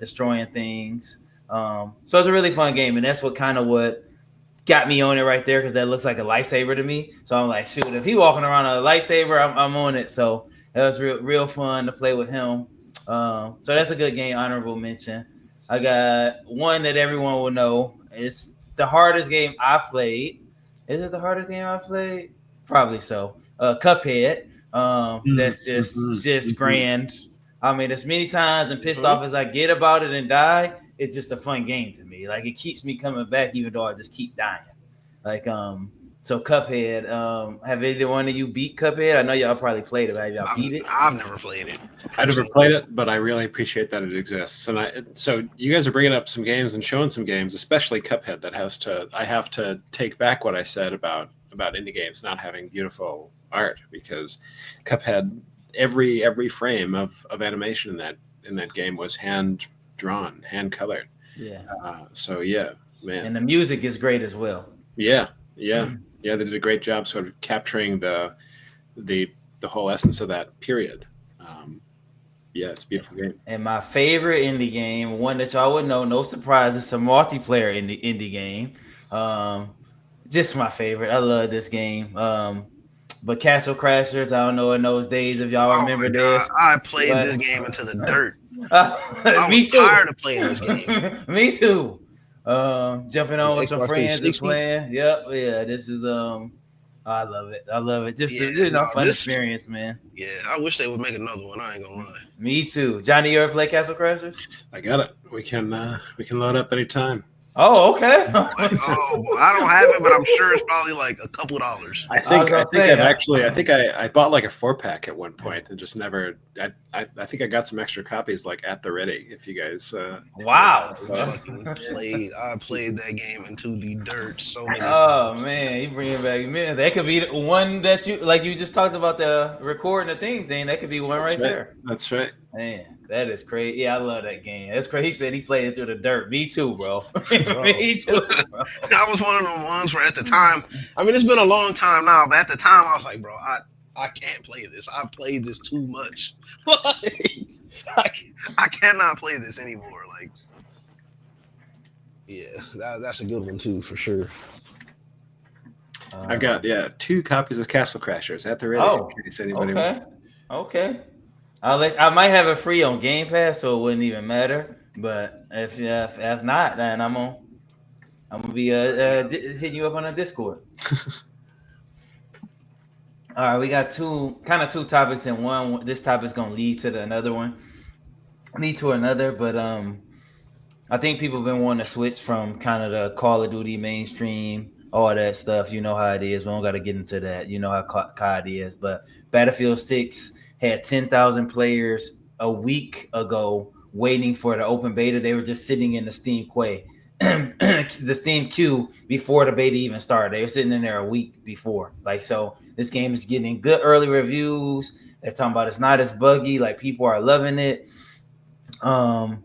destroying things. So it's a really fun game, and that's what got me on it right there because that looks like a lightsaber to me. So I'm like, shoot, if he walking around a lightsaber, I'm on it. So it was real fun to play with him. So that's a good game, honorable mention. I got one that everyone will know. It's the hardest game I played. Is it the hardest game I played? Probably so. Cuphead. That's just grand. I mean, as many times and pissed off as I get about it and die, it's just a fun game to me. Like it keeps me coming back, even though I just keep dying. Like so Cuphead. Have either one of you beat Cuphead? I know y'all probably played it, but have y'all beat it? I've never played it. I never played it, but I really appreciate that it exists. And so you guys are bringing up some games and showing some games, especially Cuphead. I have to take back what I said about indie games not having beautiful art, because Cuphead, every frame of animation in that game was hand drawn, hand colored. Yeah. So yeah, man. And the music is great as well. Yeah, yeah, yeah. They did a great job sort of capturing the whole essence of that period. Yeah, it's a beautiful game. And my favorite indie game, one that y'all would know, no surprise, it's a multiplayer indie game. Just my favorite. I love this game. But Castle Crashers, I don't know in those days if y'all Oh remember my god, this. I played But this game into the dirt. I me was too. tired of playing this game. Me too. Jumping on with some Xbox friends and 360. playing. Yep, yeah. This is I love it. I love it. Just Yeah, no, fun this. experience, man. Yeah, I wish they would make another one. I ain't gonna lie. Me too. Johnny, you ever play Castle Crashers? I got it. We can load up anytime. Oh, okay. Oh, I don't have it, but I'm sure it's probably like a couple dollars. I think I I bought like a 4-pack at one point and just never. I think I got some extra copies like at the ready. If you guys, Wow. I played that game into the dirt so many Oh times. man, you bring it back. Man, that could be the one that you just talked about the recording the thing. That could be one right there. That's right. Man, that is crazy. Yeah, I love that game. That's crazy. He said he played it through the dirt. Me too, bro. Me too, bro. I was one of the ones where at the time, I mean, it's been a long time now, but at the time I was like, bro, I can't play this. I've played this too much. I cannot play this anymore. Like, yeah, that's a good one too, for sure. I've got 2 copies of Castle Crashers at the ready in case anybody wants. Okay. I might have it free on Game Pass, so it wouldn't even matter. But if not, then I'm gonna be hitting you up on a Discord. All right, we got two topics in one. This topic's gonna lead to another. But I think people have been wanting to switch from kind of the Call of Duty mainstream, all that stuff. You know how it is. We don't got to get into that. You know how COD is. But Battlefield 6 had 10,000 players a week ago waiting for the open beta. They were just sitting in the Steam the Steam queue before the beta even started. They were sitting in there a week before. Like, so this game is getting good early reviews. They're talking about it's not as buggy. Like, people are loving it. I'm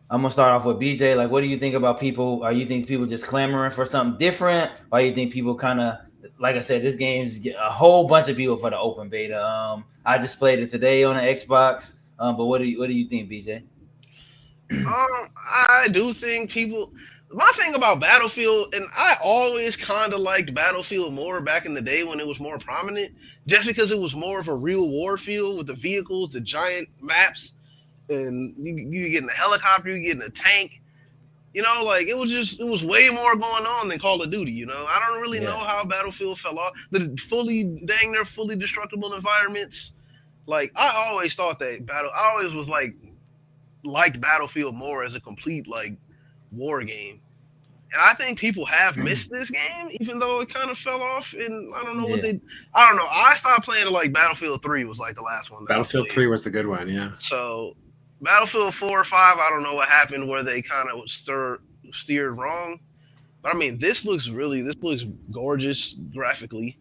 gonna start off with BJ. Like, what do you think about people? Are you think people just clamoring for something different, or you think people kind of, like I said, this game's a whole bunch of people for the open beta? I just played it today on the Xbox. But what do you think, BJ? I do think people. My thing about Battlefield, and I always kind of liked Battlefield more back in the day when it was more prominent, just because it was more of a real war field with the vehicles, the giant maps, and you getting a helicopter, you getting a tank. You know, like it was way more going on than Call of Duty. You know, I don't really know how Battlefield fell off. The fully destructible environments. Like I always thought that I always was like liked Battlefield more as a complete like war game. And I think people have missed this game, even though it kind of fell off. And I don't know what Yeah. they. I don't know. I stopped playing it like Battlefield 3 was like the last one that I Battlefield played. 3 was the good one, yeah. So Battlefield 4 or 5, I don't know what happened where they kind of steered wrong. But I mean, this looks gorgeous graphically.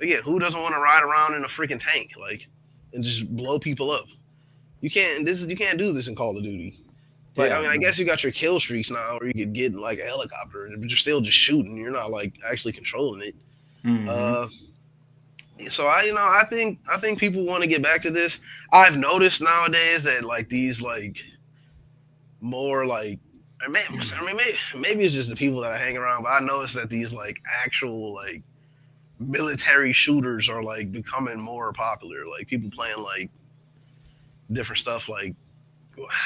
Again, who doesn't want to ride around in a freaking tank like and just blow people up? You can't do this in Call of Duty. Like, I Yeah. mean, I guess you got your kill streaks now, where you could get in, like a helicopter, but you're still just shooting. You're not like actually controlling it. Mm-hmm. Uh, so I think people want to get back to this. I've noticed nowadays that like these like more like, I mean, maybe it's just the people that I hang around, but I noticed that these like actual like military shooters are like becoming more popular. Like people playing like different stuff. Like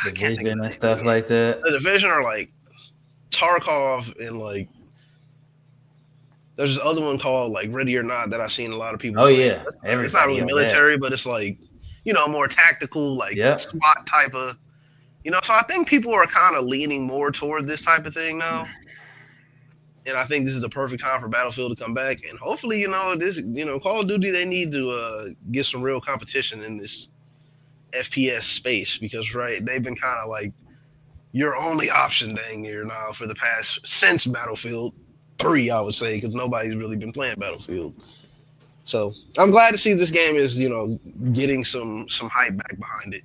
I can't think of Division the and name of the stuff game. like that. The Division are like Tarkov and like there's this other one called like Ready or Not that I've seen a lot of people Oh playing. yeah, It's not everybody really on that. military, but it's like more tactical, like Yep. SWAT type of. So I think people are kind of leaning more toward this type of thing now, and I think this is the perfect time for Battlefield to come back. And hopefully, this Call of Duty they need to get some real competition in this FPS space because they've been kind of like your only option dang near now for the past since Battlefield 3, I would say, because nobody's really been playing Battlefield. So I'm glad to see this game is getting some hype back behind it,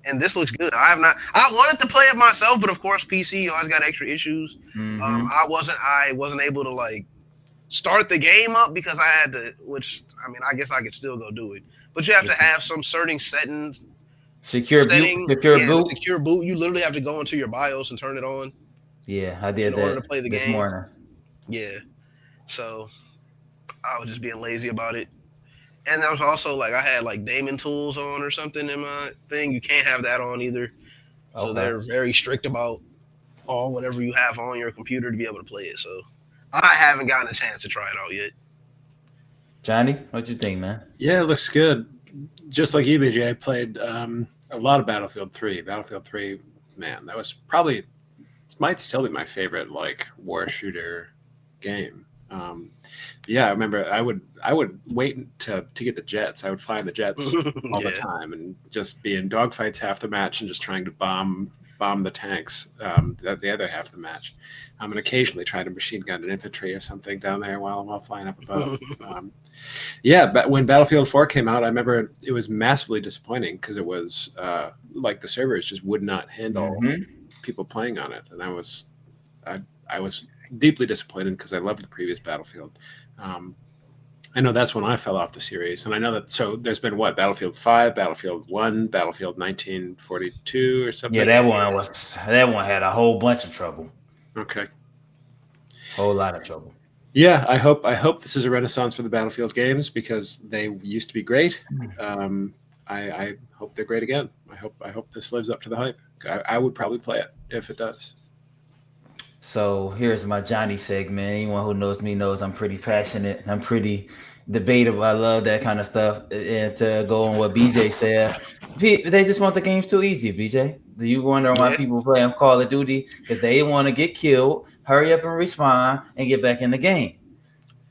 and this looks good. I have not. I wanted to play it myself, but of course PC always got extra issues. Mm-hmm. I wasn't able to like start the game up because I had to. Which I mean, I guess I could still go do it, but you have to have some certain settings. Secure boot. Secure Yeah, the boot. secure boot. You literally have to go into your BIOS and turn it on Yeah, I in did order to that play the this game. morning. Yeah, so I was just being lazy about it. And there was also like I had like Damon tools on or something in my thing. You can't have that on either. So Okay. they're very strict about all whatever you have on your computer to be able to play it. So I haven't gotten a chance to try it out yet. Johnny, what you think, man? Yeah, it looks good. Just like you, BJ, I played a lot of Battlefield 3. Battlefield 3, man, that was probably might still be my favorite like war shooter game. Yeah, I remember I would wait to get the jets. I would fly in the jets all the Yeah, time and just be in dogfights half the match and just trying to bomb the tanks the other half of the match. And occasionally try to machine gun an infantry or something down there while flying up above. Yeah, but when Battlefield 4 came out, I remember it was massively disappointing because it was like the servers just would not handle Mm-hmm. people playing on it, and I was deeply disappointed because I loved the previous Battlefield. Um, I know that's when I fell off the series, and I know that. So there's been what Battlefield 5, Battlefield 1, Battlefield 1942 or Yeah, something. that one had a whole bunch of trouble. Okay. Whole lot of trouble. Yeah, I hope this is a renaissance for the Battlefield games because they used to be great. I hope they're great again. I hope this lives up to the hype. I would probably play it if it does. So here's my Johnny segment. Anyone who knows me knows I'm pretty passionate. I'm pretty debatable. I love that kind of stuff. And to go on what BJ said, they just want the games too easy. BJ, do you wonder why yeah, people play Call of Duty? Because they want to get killed, hurry up and respawn, and get back in the game,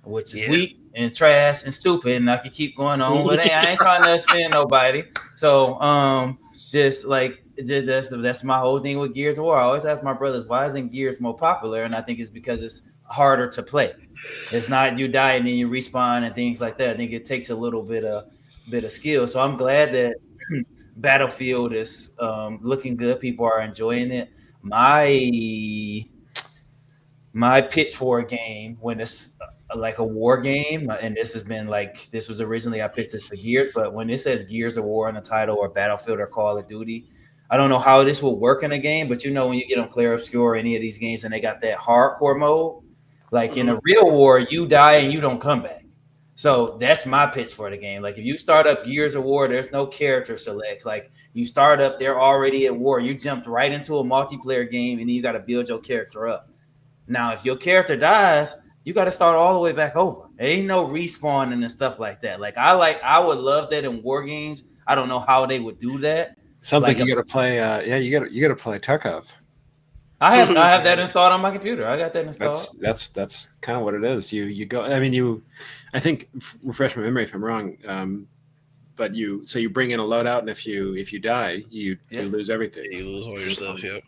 which is yeah. weak and trash and stupid. And I could keep going on, but hey, I ain't trying to offend nobody. So that's my whole thing with Gears of War. I always ask my brothers, why isn't Gears more popular? And I think it's because it's harder to play. It's not you die and then you respawn and things like that. I think it takes a little bit of skill. So I'm glad that Battlefield is looking good. People are enjoying it. My pitch for a game when it's like a war game, and this was originally I pitched this for Gears, but when it says Gears of War in the title or Battlefield or Call of Duty, I don't know how this will work in a game, but when you get on Clear Obscure or any of these games and they got that hardcore mode, like in a real war, you die and you don't come back. So that's my pitch for the game. Like if you start up Gears of War, there's no character select. Like you start up, they're already at war. You jumped right into a multiplayer game and then you got to build your character up. Now, if your character dies, you got to start all the way back over. There ain't no respawning and stuff like that. I would love that in war games. I don't know how they would do that. Sounds like Like you got to play. Yeah, you got to play Tarkov. I have that installed on my computer. I got that installed. That's kind of what it is. You go. I mean, I think refresh my memory if I'm wrong. But you bring in a loadout, and if you die, you lose everything. You lose all your stuff. Yep.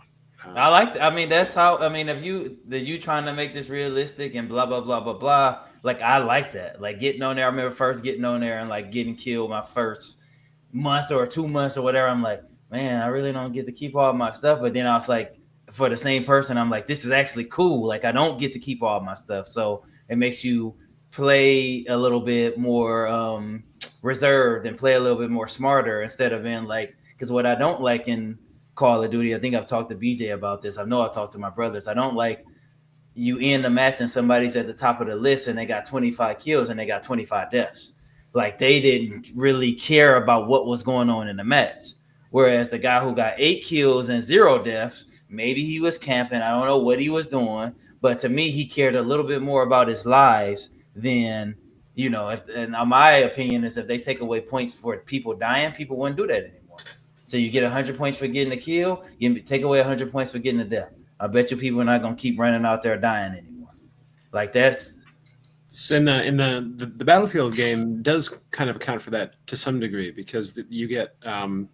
I mean, that's how. I mean, if you trying to make this realistic and blah blah blah blah blah. Like I like that. Like getting on there. I remember first getting on there and like getting killed my first month or 2 months or whatever. I'm like, man, I really don't get to keep all my stuff. But then I was like, for the same person, I'm like, this is actually cool. Like I don't get to keep all my stuff, so it makes you play a little bit more reserved and play a little bit more smarter instead of being like. Because what I don't like in Call of Duty, I think I've talked to BJ about this. I know I've talked to my brothers. I don't like you end the match and somebody's at the top of the list and they got 25 kills and they got 25 deaths. Like they didn't really care about what was going on in the match. Whereas the guy who got 8 kills and 0 deaths, maybe he was camping. I don't know what he was doing, but to me, he cared a little bit more about his lives than If and my opinion is if they take away points for people dying, people wouldn't do that anymore. So you get 100 points for getting a kill, you take away 100 points for getting a death. I bet you people are not gonna keep running out there dying anymore. Like that's in the Battlefield game does kind of account for that to some degree because you get and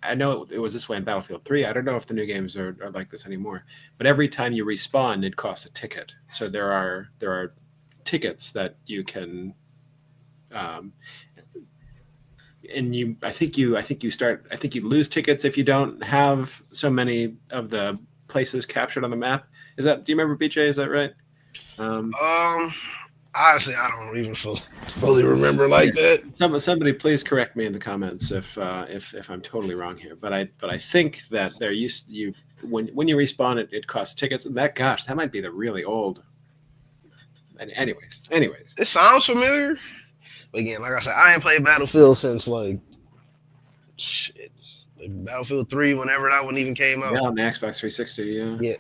I know it was this way in Battlefield 3. I don't know if the new games are like this anymore, but every time you respawn, it costs a ticket. So there are tickets that you can and I think you lose tickets if you don't have so many of the places captured on the map. Do you remember, BJ? Is that right? Honestly, I don't even fully remember like that. Somebody please correct me in the comments if I'm totally wrong here. But I think that when you respawn it costs tickets, and that might be the really old. And anyways, it sounds familiar. But again, like I said, I ain't played Battlefield since Battlefield 3, whenever that one even came out. Yeah, on the Xbox 360. Yeah, yeah,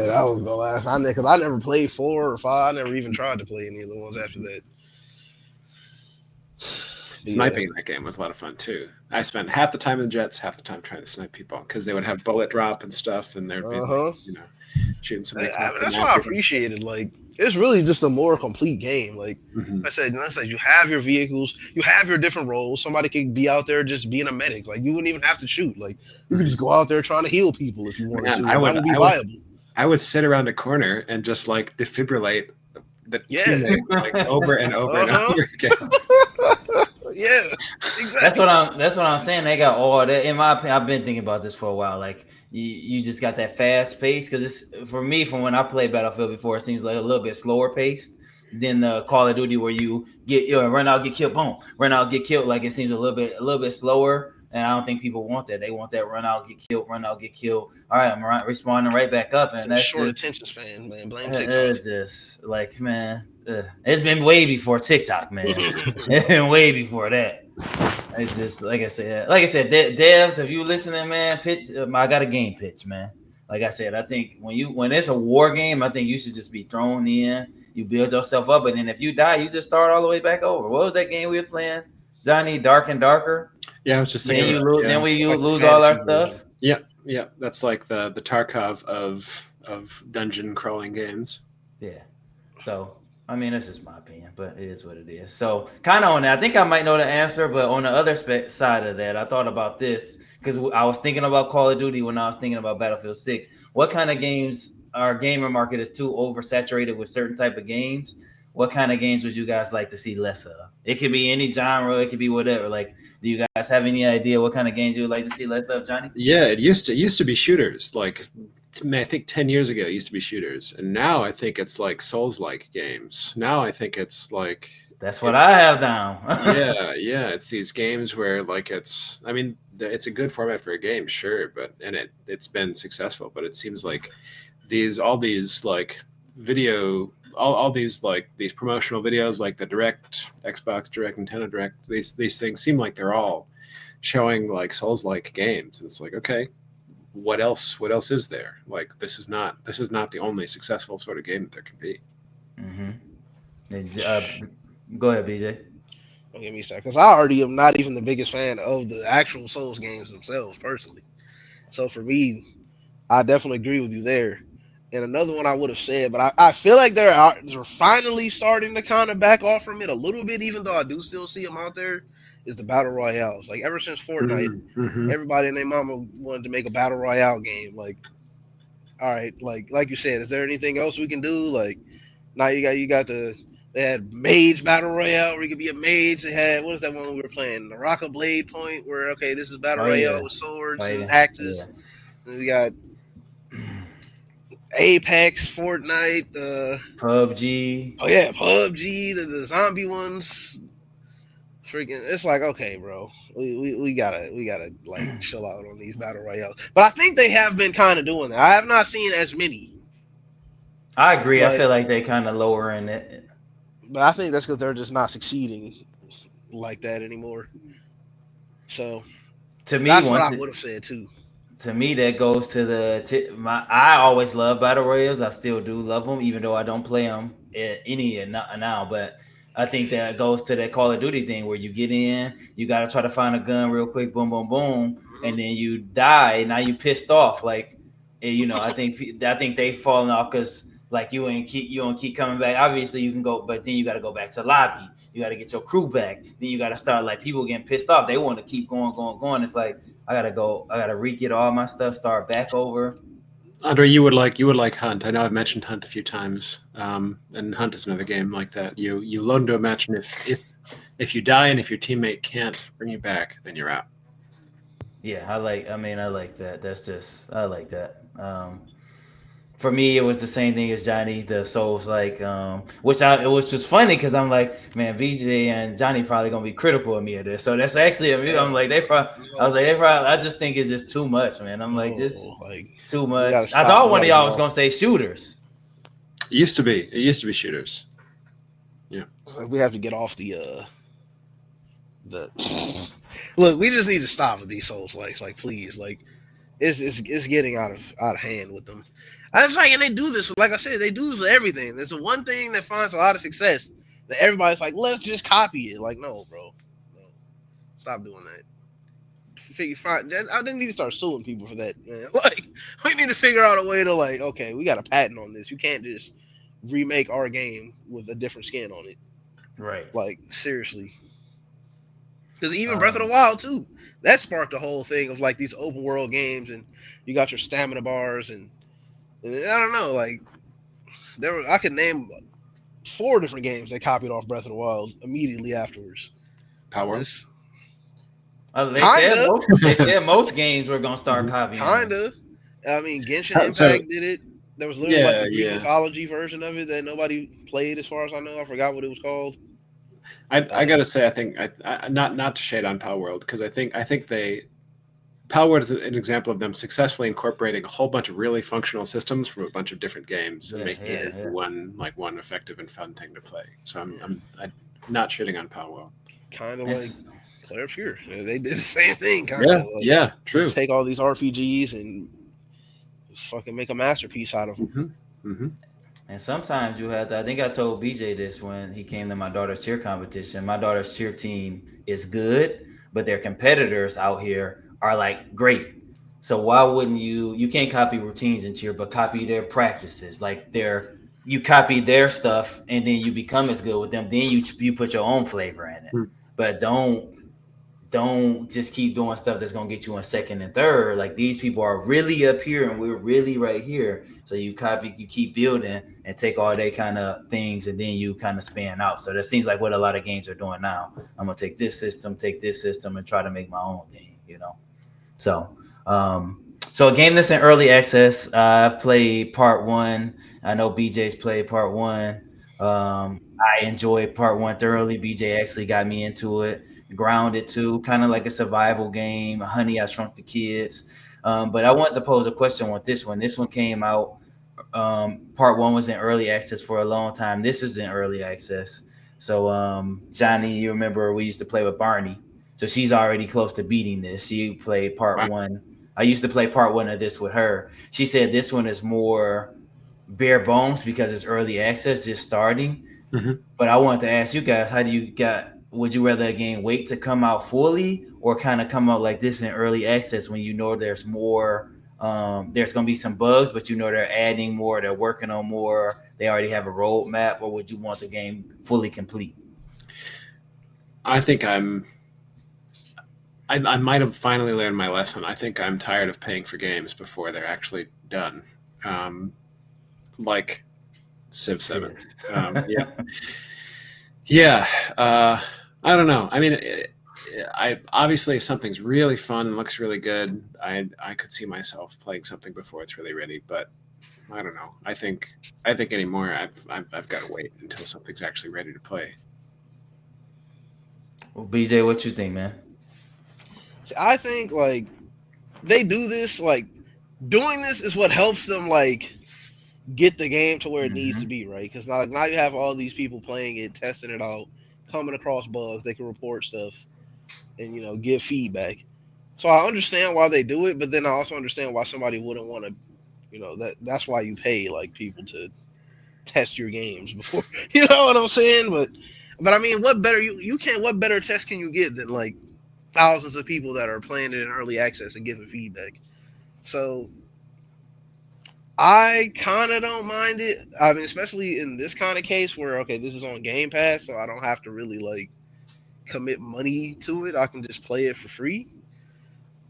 that was the last. Because I never played 4 or 5. I never even tried to play any of the ones after that. Sniping in that game was a lot of fun too. I spent half the time in the jets, half the time trying to snipe people because they would have bullet drop and stuff, and there'd be shooting somebody. That's why I appreciated. It's really just a more complete game. Like I said, you have your vehicles, you have your different roles. Somebody could be out there just being a medic. Like you wouldn't even have to shoot. Like you could just go out there trying to heal people if you wanted to. That would be viable. I would sit around a corner and just defibrillate the teammate over and over and over again. Yeah, exactly. That's what I'm saying. They got all that. In my opinion, I've been thinking about this for a while. Like you just got that fast pace because it's for me from when I played Battlefield before. It seems like a little bit slower paced than the Call of Duty where you get run out, get killed, boom, run out, get killed. Like it seems a little bit slower. And I don't think people want that. They want that run out, get killed, run out, get killed. All right, I'm responding right back up, and that's short attention span, man. Blame TikTok. It's just like, man, it's been way before TikTok, man. It's been way before that. It's just like I said, devs, if you listening, man, pitch. I got a game pitch, man. Like I said, I think when it's a war game, I think you should just be thrown in. You build yourself up, and then if you die, you just start all the way back over. What was that game we were playing, Johnny? Dark and Darker. Yeah, I was just saying. Then we lose all our stuff. Yeah. That's like the Tarkov of dungeon crawling games. Yeah. So I mean, that's just my opinion, but it is what it is. So kind of on that, I think I might know the answer, but on the other side of that, I thought about this because I was thinking about Call of Duty when I was thinking about Battlefield 6. What kind of games? Our gamer market is too oversaturated with certain type of games. What kind of games would you guys like to see less of? It could be any genre. It could be whatever. Like, do you guys have any idea what kind of games you would like to see less of, Johnny? Yeah, it used to be shooters. Like, I think 10 years ago, it used to be shooters. And now I think it's like Souls-like games. Now I think it's like... That's what I have down. Yeah. It's these games where it's a good format for a game, sure. And it's been successful. But it seems like all these promotional videos, like the Direct, Xbox Direct, Nintendo Direct, these things seem like they're all showing like Souls-like games. And it's like, okay, what else is there? Like this is not the only successful sort of game that there can be. Mm-hmm. Go ahead, BJ. Don't get me started, because I already am not even the biggest fan of the actual Souls games themselves personally. So for me, I definitely agree with you there. And another one I would have said, but I feel like they're finally starting to kind of back off from it a little bit, even though I do still see them out there. Is the battle royales? Like ever since Fortnite, Mm-hmm. everybody and their mama wanted to make a battle royale game. Like, all right, like you said, is there anything else we can do? Like now you got the they had mage battle royale where you could be a mage. They had what is that one we were playing? The Rocket Blade point where okay, this is battle Oh royale yeah, with swords and fighting. Yeah. axes. And we got Apex, Fortnite, PUBG. oh yeah, PUBG, the zombie ones. Freaking, it's like okay, bro, we gotta like chill out on these battle royales. But I think they have been kind of doing that. I have not seen as many, I agree. I but feel like they kind of lowering it. I think that's because they're just not succeeding like that anymore. So To me, that's what one I thing. would have said too. To me that goes to my I always love battle royals. I still do love them even though I don't play them any now, but I think that goes to that Call of Duty thing where you get in, you got to try to find a gun real quick, boom boom boom, and then you die. Now you pissed off like I think they falling off because like you don't keep coming back. Obviously you can go, but then you got to go back to lobby. You got to get your crew back. Then you got to start like people getting pissed off. They want to keep going. It's like I gotta go. I gotta re-get all my stuff. Start back over. Andre, you would like Hunt. I know I've mentioned Hunt a few times, and Hunt is another game like that. You load into a match, and if you die and if your teammate can't bring you back, then you're out. Yeah, I like. I mean, I like that. That's just. I like that. For me, it was the same thing as Johnny. The Souls like, it was just funny because I'm like, man, BJ and Johnny probably gonna be critical of me of this. So that's actually, I'm Hell like, they probably. I was no, like, they probably. I just think it's just too much, man. I'm like, just no, like too we gotta much. I stop. thought We one of gotta get y'all was off. gonna say shooters. It used to be. It used to be shooters. Yeah. Like, we have to get off the. Look, we just need to stop with these souls likes. Like, please, like it's getting out of hand with them. I was like, and they do this. Like I said, they do this with everything. There's the one thing that finds a lot of success that everybody's like, let's just copy it. Like, no, bro, no, stop doing that. I didn't need to start suing people for that, man. Like, we need to figure out a way to like, okay, we got a patent on this. You can't just remake our game with a different skin on it. Right. Like, seriously. Because even Breath of the Um. Wild too, that sparked the whole thing of like these open world games, and you got your stamina bars, and I don't know, like I could name four different games that copied off Breath of the Wild immediately afterwards. Power World. This They said kinda, most. They said most games were gonna start Mhm. copying them. kinda. I mean, Genshin So Impact did it. There was literally like yeah, a Greek yeah. mythology version of it that nobody played, as far as I know. I forgot what it was called. I gotta say, I think not to shade on Power World because I think they Power World is an example of them successfully incorporating a whole bunch of really functional systems from a bunch of different games and Yeah, making it yeah, Yeah, into yeah. one effective and fun thing to play. So yeah. I'm not shitting on Power World. Kind of like It's, Claire Obscure. They did the same thing, kind of Yeah, like yeah, just true. take all these RPGs and just fucking make a masterpiece out of them. Hmm. Hmm. and sometimes you have to. I think I told BJ this when he came to my daughter's cheer competition. My daughter's cheer team is good, but their competitors out here are like great. So why wouldn't you? You can't copy routines in cheer, but copy their practices. Like you copy their stuff, and then you become as good with them. Then you put your own flavor in it, but don't just keep doing stuff that's gonna get you in second and third. Like these people are really up here and we're really right here. So you keep building and take all they kind of things and then you kind of span out. So that seems like what a lot of games are doing now. I'm gonna take this system, and try to make my own thing. So, um, so a game that's in early access. I've played part one. I know BJ's played part one. I enjoyed part one thoroughly. BJ actually got me into it. Grounded too, kind of like a survival game. Honey, I Shrunk the Kids. But I wanted to pose a question with this one. This one came out. Part one was in early access for a long time. This is in early access. So, Johnny, you remember we used to play with Barney. So she's already close to beating this. She played part Wow. one. I used to play part one of this with her. She said this one is more. bare bones because it's early access, just starting. Mhm. But I wanted to ask you guys, how do you got? Would you rather a game wait to come out fully, or kind of come out like this in early access when you know there's more? There's going to be some bugs, but you know they're adding more, they're working on more, they already have a roadmap, or would you want the game fully complete? I think I might have finally learned my lesson. I think I'm tired of paying for games before they're actually done. Um, like Civ 7. Civ. Yeah. Yeah. Uh, I don't know. I mean, I obviously if something's really fun and looks really good, I could see myself playing something before it's really ready. But I don't know. I think anymore. I've got to wait until something's actually ready to play. Well, BJ, what you think, man? See, I think like they do this like doing this is what helps them like get the game to where it needs to Mm-hmm. be, right? Because now you have all these people playing it, testing it out, coming across bugs. They can report stuff and give feedback. So I understand why they do it, but then I also understand why somebody wouldn't want to. That's why you pay like people to test your games before. You know what I'm saying? But I mean, what better you can what better test can you get than like thousands of people that are playing it in early access and giving feedback? So I kind of don't mind it. I mean, especially in this kind of case where okay, this is on Game Pass, so I don't have to really like commit money to it. I can just play it for free.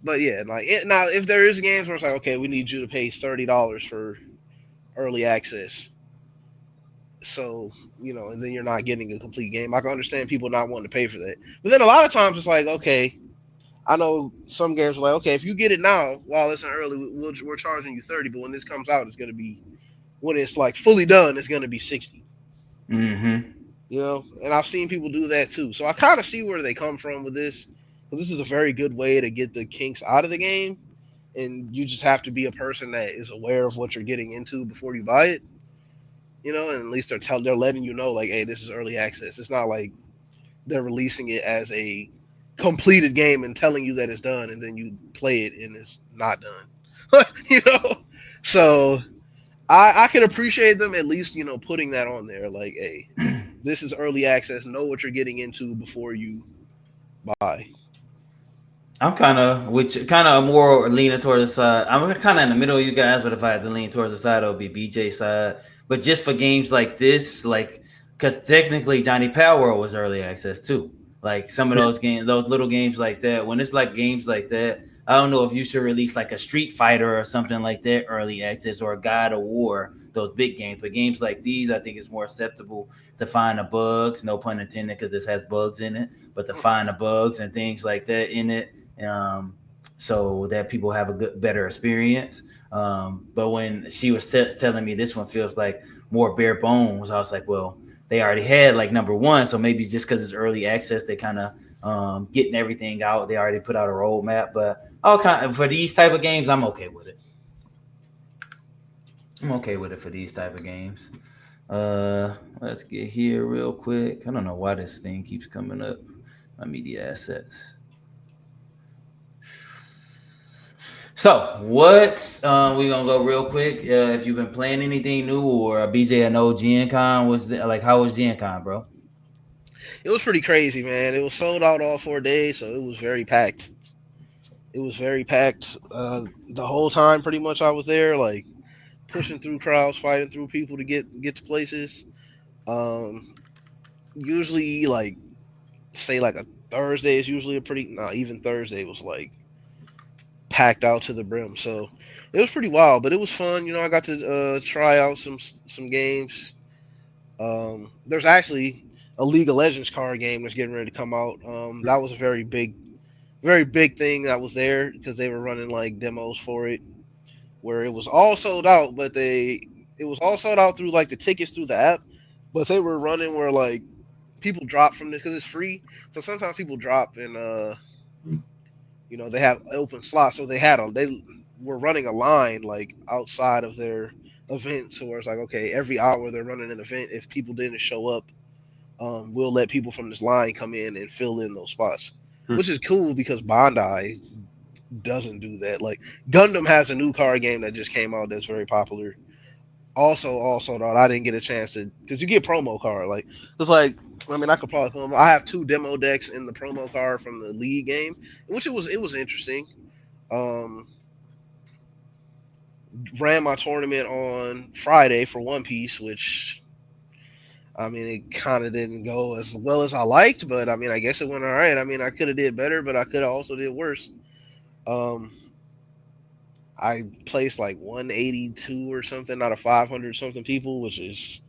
But yeah, like now, if there is games where it's like, okay, we need you to pay $30 for early access, so and then you're not getting a complete game. I can understand people not wanting to pay for that. But then a lot of times it's like, okay, I know some games are like, okay, if you get it now while it's in early, we're charging you 30, but when this comes out, it's gonna be when it's like fully done, it's gonna be 60. Mm-hmm. And I've seen people do that too. So I kind of see where they come from with this. But this is a very good way to get the kinks out of the game, and you just have to be a person that is aware of what you're getting into before you buy it. And at least they're letting you know like, hey, this is early access. It's not like they're releasing it as a completed game and telling you that it's done, and then you play it and it's not done. you know, so I can appreciate them at least putting that on there like, hey, this is early access. Know what you're getting into before you buy. I'm kind of more leaning towards the side. I'm kind of in the middle of you guys, but if I had to lean towards the side, it would be BJ side. But just for games like this, like, because technically Johnny Power was early access too. Like some of Yeah. those games, those little games like that. When it's like games like that, I don't know if you should release like a Street Fighter or something like that early access, or a God of War, those big games. But games like these, I think it's more acceptable to find the bugs. No pun intended, because this has bugs in it. But to find the bugs and things like that in it, um, so that people have a good, better experience. But when she was telling me this one feels like more bare bones, I was like, well, they already had like number one, so maybe just because it's early access, they kind of getting everything out. They already put out a roadmap, but all kind for these type of games, I'm okay with it. I'm okay with it for these type of games. Let's get here real quick. I don't know why this thing keeps coming up. My media assets. So, what we gonna go real quick? If you've been playing anything new, or BJ, I know Gen Con was like, how was Gen Con, bro? It was pretty crazy, man. It was sold out all 4 days, so it was very packed. It was very packed the whole time. Pretty much, I was there, like pushing through crowds, fighting through people to get to places. Um, Usually, like say like a Thursday is usually a pretty. Nah, even Thursday was like packed out to the brim. So it was pretty wild, but it was fun. I got to try out some games. There's actually a League of Legends card game that's getting ready to come out. That was a very big thing that was there because they were running like demos for it, where it was all sold out, but it was all sold out through like the tickets through the app, but they were running where like people drop from this because it's free. So sometimes people drop and they have open slots. So they were running a line like outside of their event, so where it's like okay, every hour they're running an event. If people didn't show up, we'll let people from this line come in and fill in those spots, Hmm. which is cool because Bandai doesn't do that. Like Gundam has a new card game that just came out that's very popular. Also, though, I didn't get a chance to because you get promo card. Like it's like I mean, I could probably pull 'em. I have two demo decks in the promo card from the league game, which it was interesting. Um, ran my tournament on Friday for One Piece, which I mean, it kind of didn't go as well as I liked, but I mean, I guess it went all right. I mean, I could have did better, but I could have also did worse. Um, I placed like 182 or something out of 500 something people, which is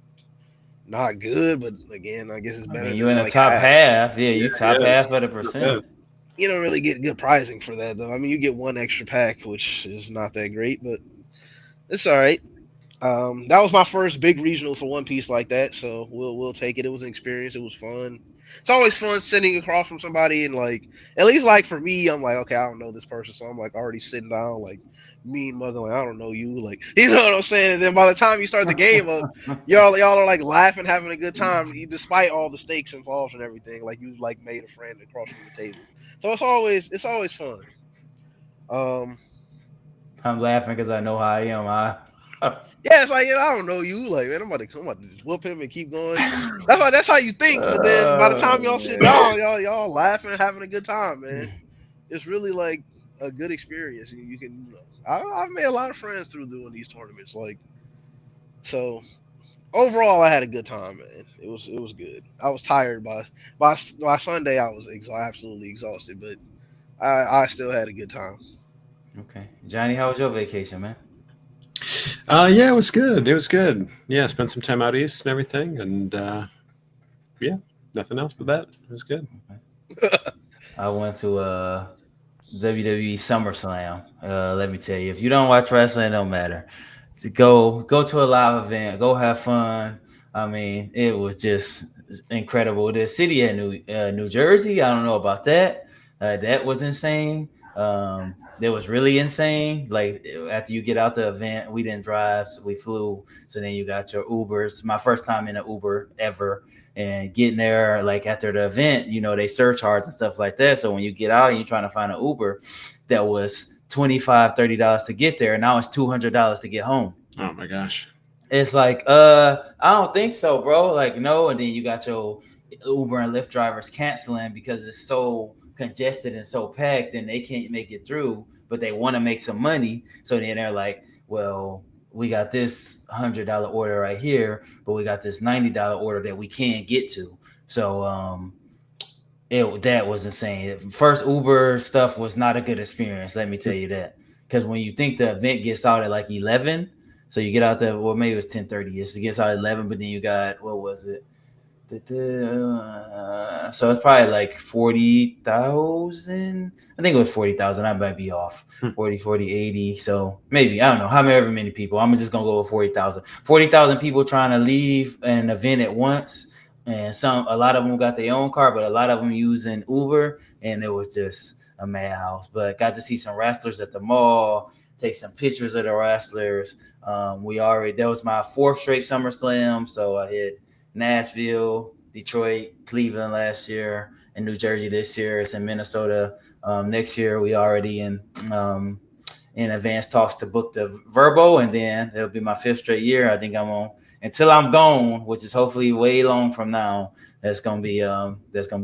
not good, but again, I guess it's I better mean, you than in the like top half. half. Yeah, Yeah, you top yeah, half of the it's not bad. percent. You don't really get good pricing for that though. I mean, you get one extra pack, which is not that great, but it's all right. That was my first big regional for One Piece like that, so we'll take it. It was an experience. It was fun. It's always fun sitting across from somebody and like at least like for me, I'm like okay, I don't know this person, so I'm like already sitting down like mean mugging like I don't know you, like you know what I'm saying. And then by the time you start the game up, y'all are like laughing, having a good time, despite all the stakes involved and everything. Like you like made a friend across from the table, so it's always fun. Um, I'm laughing because I know how I am. Yeah, it's like I don't know you. Like, man, I'm about to just whoop him and keep going. That's how you think. But then by the time y'all sit Man. down, y'all laughing and having a good time, man. It's really like a good experience. You can, I've made a lot of friends through doing these tournaments. Like, so overall, I had a good time, man. It was good. I was tired by Sunday. I was absolutely exhausted, but I still had a good time. Okay, Johnny, how was your vacation, man? Yeah, it was good. It was good. Yeah, spent some time out east and everything, and yeah, nothing else but that. It was good. Okay. I went to WWE SummerSlam. Let me tell you, if you don't watch wrestling, it don't matter. Go to a live event, go have fun. I mean, it was just incredible. The city of New Jersey, I don't know about that. That was insane. That was really insane. Like after you get out the event, we didn't drive, so we flew. So then you got your Ubers. My first time in an Uber ever, and getting there like after the event, they surcharge and stuff like that. So when you get out and you're trying to find an Uber, that was $25-$30 to get there, and now it's $200 to get home. Oh my gosh. It's like, I don't think so, bro. Like, no. And then you got your Uber and Lyft drivers canceling because it's so congested and so packed and they can't make it through, but they want to make some money. So then they're like, well, we got this $100 order right here, but we got this $90 order that we can't get to. So, that was insane. First Uber stuff was not a good experience. Let me tell you that, because when you think the event gets out at like 11, so you get out there. Well, maybe it was 10:30. It gets out at 11, but then you got what was it? So it's probably like 40,000. I think it was 40,000. I might be off. Hmm. 40, 40, 80. So maybe, I don't know, however many people. I'm just going to go with 40,000. 40,000 people trying to leave an event at once. And a lot of them got their own car, but a lot of them using Uber. And it was just a madhouse. But got to see some wrestlers at the mall, take some pictures of the wrestlers. That was my fourth straight SummerSlam. So I hit Nashville, Detroit, Cleveland last year, and New Jersey this year. It's in Minnesota next year. We already in advanced talks to book the Verbo, and then it'll be my fifth straight year. I think I'm on until I'm gone, which is hopefully way long from now. That's gonna be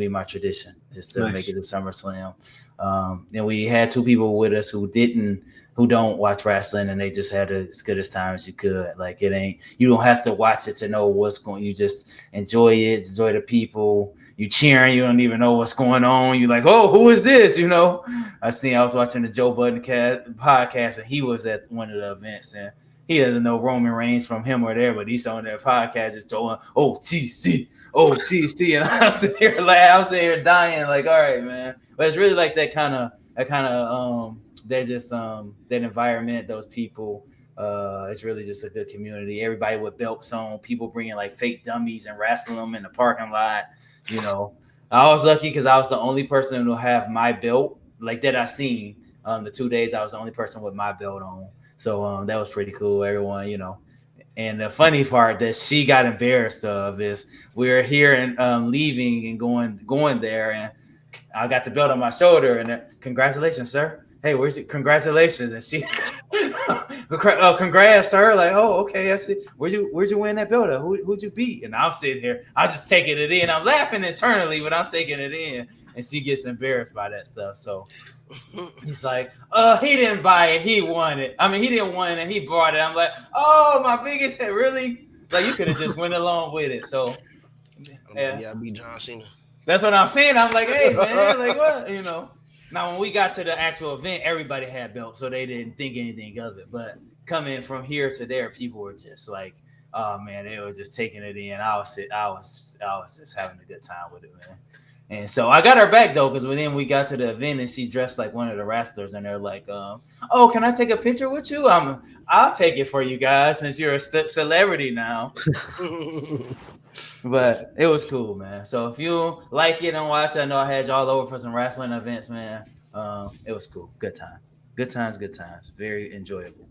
my tradition, is to make Nice. it to SummerSlam. And we had two people with us who don't watch wrestling, and they just had as good as time as you could. Like, it ain't, you don't have to watch it to know what's going. You just enjoy it, enjoy the people. You cheering, you don't even know what's going on. You're like, oh, who is this? I was watching the Joe Budden podcast, and he was at one of the events, and he doesn't know Roman Reigns from him or there, but he's on their podcast just throwing OTC, OTC, and I was sitting here laughing, I was sitting here dying, like, all right, man. But it's really like they're just that environment, those people. It's really just a good community. Everybody with belts on, people bringing like fake dummies and wrestling them in the parking lot. You know, I was lucky because I was the only person to have my belt like that I seen. The 2 days I was the only person with my belt on, so that was pretty cool. Everyone. And the funny part that she got embarrassed of is we were here and leaving and going there, and I got the belt on my shoulder, and congratulations, sir. Hey, where's it? Congratulations. And she congrats, sir. Like, oh, okay, I see. Where'd you win that belt? Who'd you beat? And I'm sitting here, I just taking it in. I'm laughing internally, but I'm taking it in. And she gets embarrassed by that stuff. So he's like, he didn't buy it, he won it. I mean, he didn't win it, he brought it. I'm like, oh, my biggest hit, really? Like, you could have just went along with it. So I'm like, yeah, yeah, I beat John Cena. that's what I'm saying. I'm like, hey man, like what? Now when we got to the actual event, everybody had belts, so they didn't think anything of it. But coming from here to there, people were just like, oh man, they were just taking it in. I was just having a good time with it, man. And so I got her back though, because then we got to the event and she dressed like one of the wrestlers, and they're like, "Oh, can I take a picture with you? I'll take it for you guys since you're a celebrity now." But it was cool, man. So if you like it and watch, I know I had y'all over for some wrestling events, man. It was cool. Good time. Good times, good times. Very enjoyable.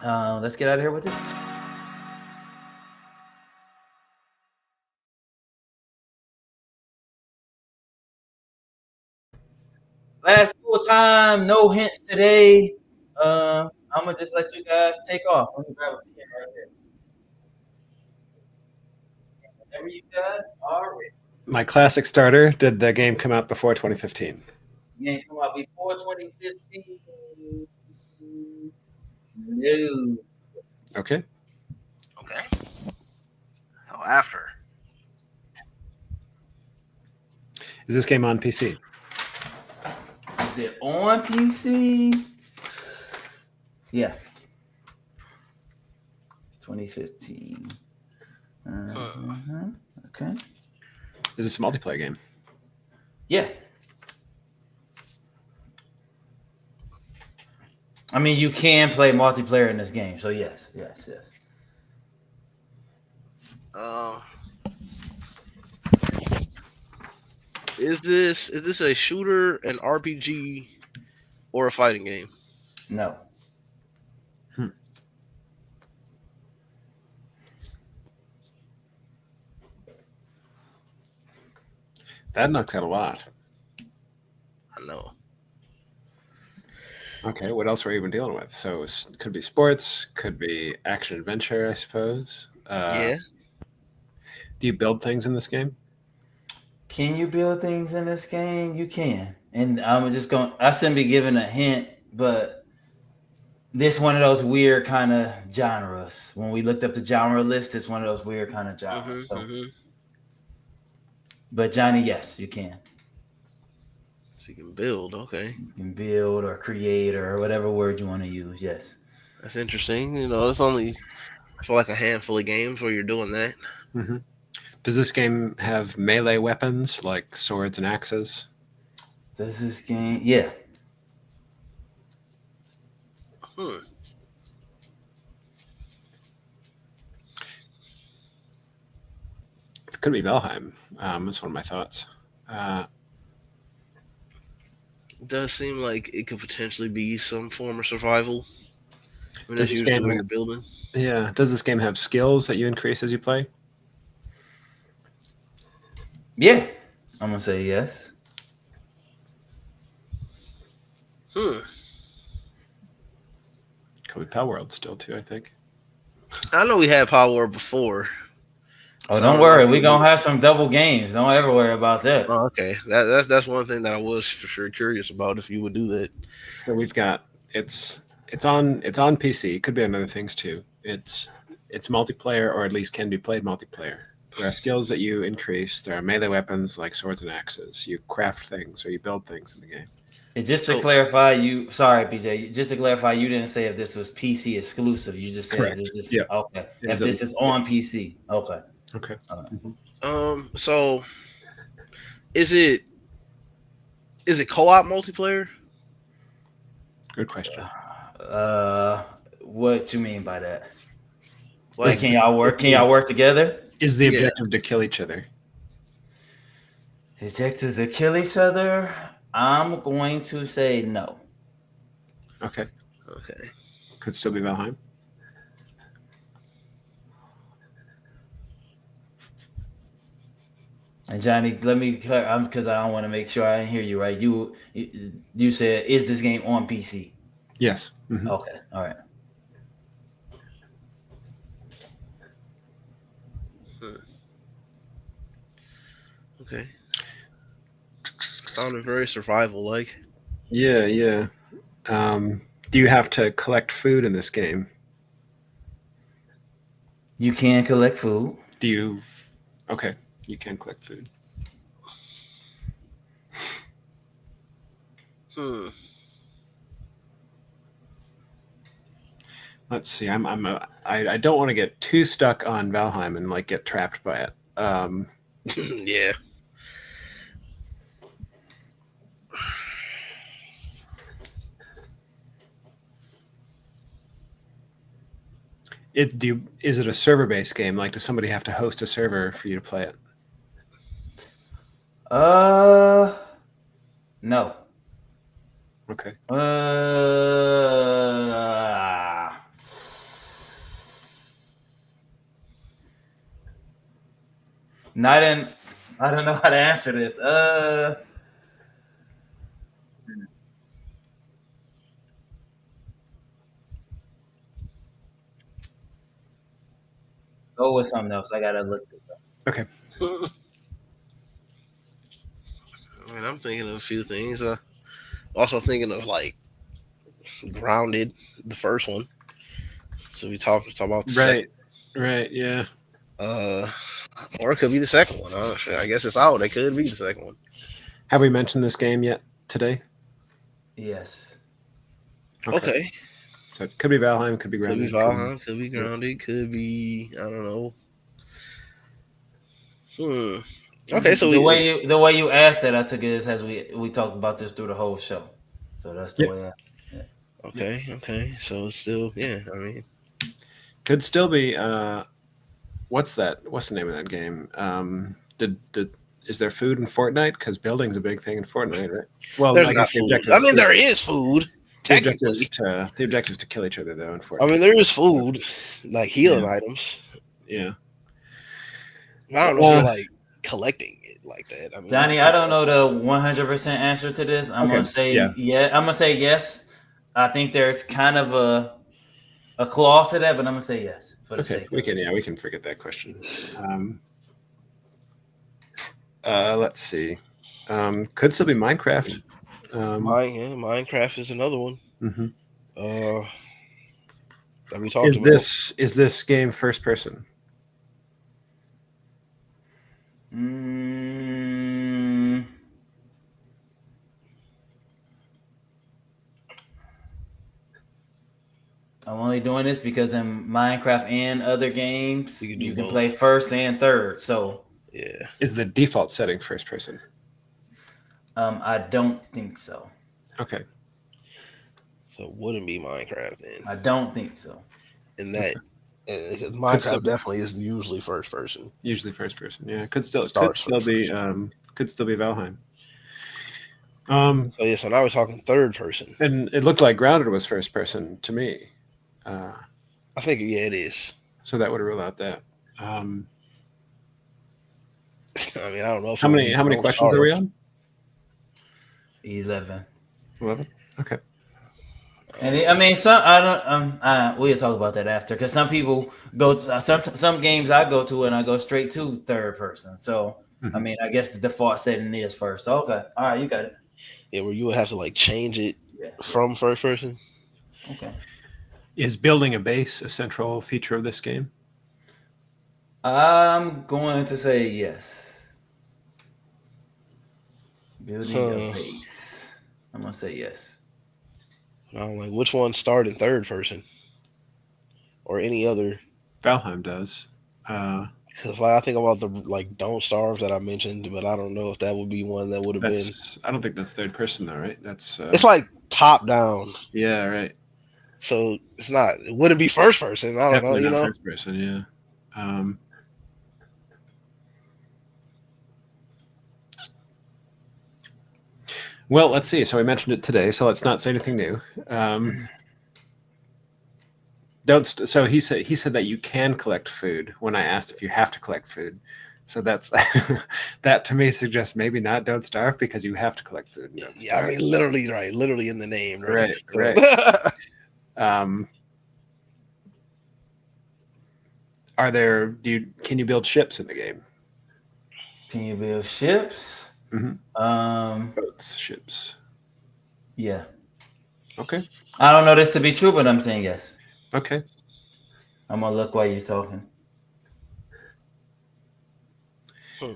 Let's get out of here with it. Last full time, no hints today. I'm gonna just let you guys take off. Let me grab a pen right here. Whenever you guys are ready. My classic starter. Did the game come out before 2015? Yeah, come out before 2015. No. Okay. Okay. So after. Is this game on PC? Is it on PC? Yeah. 2015. Okay. Is this a multiplayer game? Yeah. I mean, you can play multiplayer in this game, so yes. Uh, is this a shooter, an RPG, or a fighting game? No. That knocks out a lot. I know. Okay, what else were you even dealing with? So it could be sports, could be action adventure, I suppose. Yeah. Do you build things in this game? Can you build things in this game? You can. And I shouldn't be giving a hint, but this one of those weird kind of genres. When we looked up the genre list, it's one of those weird kind of genres. But Johnny, yes, you can. So you can build. Okay. You can build or create or whatever word you want to use. Yes. That's interesting. It's only I feel like a handful of games where you're doing that. Mm-hmm. Does this game have melee weapons like swords and axes? Does this game? Yeah. It could be Valheim. That's one of my thoughts. It does seem like it could potentially be some form of survival. I mean, Does that's this usually game what ha- you're building. Yeah. Does this game have skills that you increase as you play? Yeah. I'm gonna say yes. Hmm. Could be Pal World still too, I think. I know we had Power before. Oh, So I don't don't know worry. if We're we. gonna have some double games. Don't ever worry about that. Oh, okay. That's one thing that I was for sure curious about if you would do that. So we've got it's on PC. It could be on other things too. It's multiplayer, or at least can be played multiplayer. There are skills that you increase. There are melee weapons like swords and axes. You craft things or you build things in the game. And just to So clarify, sorry, PJ. Just to clarify, you didn't say if this was PC exclusive. You just said Correct. if this. Yeah. Okay. It If is this is on PC. Okay. Okay. All right. so is it co-op multiplayer? Good question. What you mean by that? Like, Like can y'all work? Can y'all work together? Is the Yeah. objective to kill each other? Objectives to kill each other. I'm going to say no. Okay. Okay. Could still be Valheim. And Johnny, let me because I don't want to make sure I didn't hear you right. You said, is this game on PC? Yes. Mhm. Okay, all right. Hmm. Okay. Sounded very survival like. Yeah, yeah. Do you have to collect food in this game? You can collect food. Do you? Okay, you can collect food. Hmm. Let's see. I don't want to get too stuck on Valheim and like get trapped by it. Yeah. Is it a server based game? Like, does somebody have to host a server for you to play it? Uh, no. Okay. Uh, not in. I don't know how to answer this. Go with something else. I gotta look this up. Okay. I mean, I'm thinking of a few things. Also thinking of like Grounded, the first one. So we talk about the second. Right. Right. Yeah. Uh, or it could be the second one. I guess it's out. It could be the second one. Have we mentioned this game yet today? Yes. Okay. Okay. So it could be Valheim, could be Could be Grounded. Valheim. Could be Yeah. Grounded. Could be I don't know. Hmm. Okay, so The we way you asked that, I took it as we talked about this through the whole show. So that's the Yep. way. Yeah. Yep. okay. So it's still yeah. I mean, Could still be. What's that? What's the name of that game? Did is there food in Fortnite? Because building's a big thing in Fortnite, right? Well, there's I not guess the food. objective I is mean, there is food the objective is technically. to kill each other though in I Fortnite. mean, there is food like healing Yeah. items. Yeah. I don't know if you're like collecting it like that. I mean, you Johnny, I could. don't know the 100% answer to this. I'm Okay. gonna say Yeah. yeah. I'm gonna say yes. I think there's kind of a clause to that, but I'm gonna say yes for the Okay. sake of it. We can forget that question. Let's see. Could still be Minecraft. Minecraft is another one. Mhm. Uh, that we talked about. Is this game first person? Mm, I'm only doing this because in Minecraft and other games, You can do you can both. play first and third. So Yeah. Is the default setting first person? I don't think so. Okay. So it wouldn't be Minecraft then. I don't think so. In that, Could because still Minecraft be. definitely is usually first person. Usually first person. Yeah. Starts first Could still be Valheim. So yeah. So now we're talking third person. And it looked like Grounded was first person to me. I think yeah, it is. So that would rule out that. I mean, I don't know if it would be How many Don't questions are we Starve. on? 11. 11. Okay. And I mean, some I don't. We'll talk about that after because some people go to some games I go to and I go straight to third person. So I Mhm. mean, I guess the default setting is first. So, okay, all right, you got it. Yeah, where you would have to like change it Yeah. from first person. Okay. Is building a base a central feature of this game? I'm going to say yes. Building a Huh. base. I'm gonna say yes. I don't like which one start in third person or any other. Valheim does. Because like I think about the like Don't Starve that I mentioned, but I don't know if that would be one that would have been. I don't think that's third person though, right? That's It's like top down, yeah, right. so it's not. It wouldn't be first person. I don't know. Definitely You not know. first person. Yeah. Well, let's see. So we mentioned it today, so let's not say anything new. Don't. So he said that you can collect food. When I asked if you have to collect food, So that's that to me suggests maybe not Don't Starve because you have to collect food and Don't Yeah, I Starve. mean, literally, right? Literally in the name, right? Right, So, right. Um, are there? Can you build ships in the game? Can you build ships? Mm-hmm. Um, Boats, ships. yeah. Okay, I don't know this to be true, but I'm saying yes. okay. I'm gonna look while you're talking. hmm.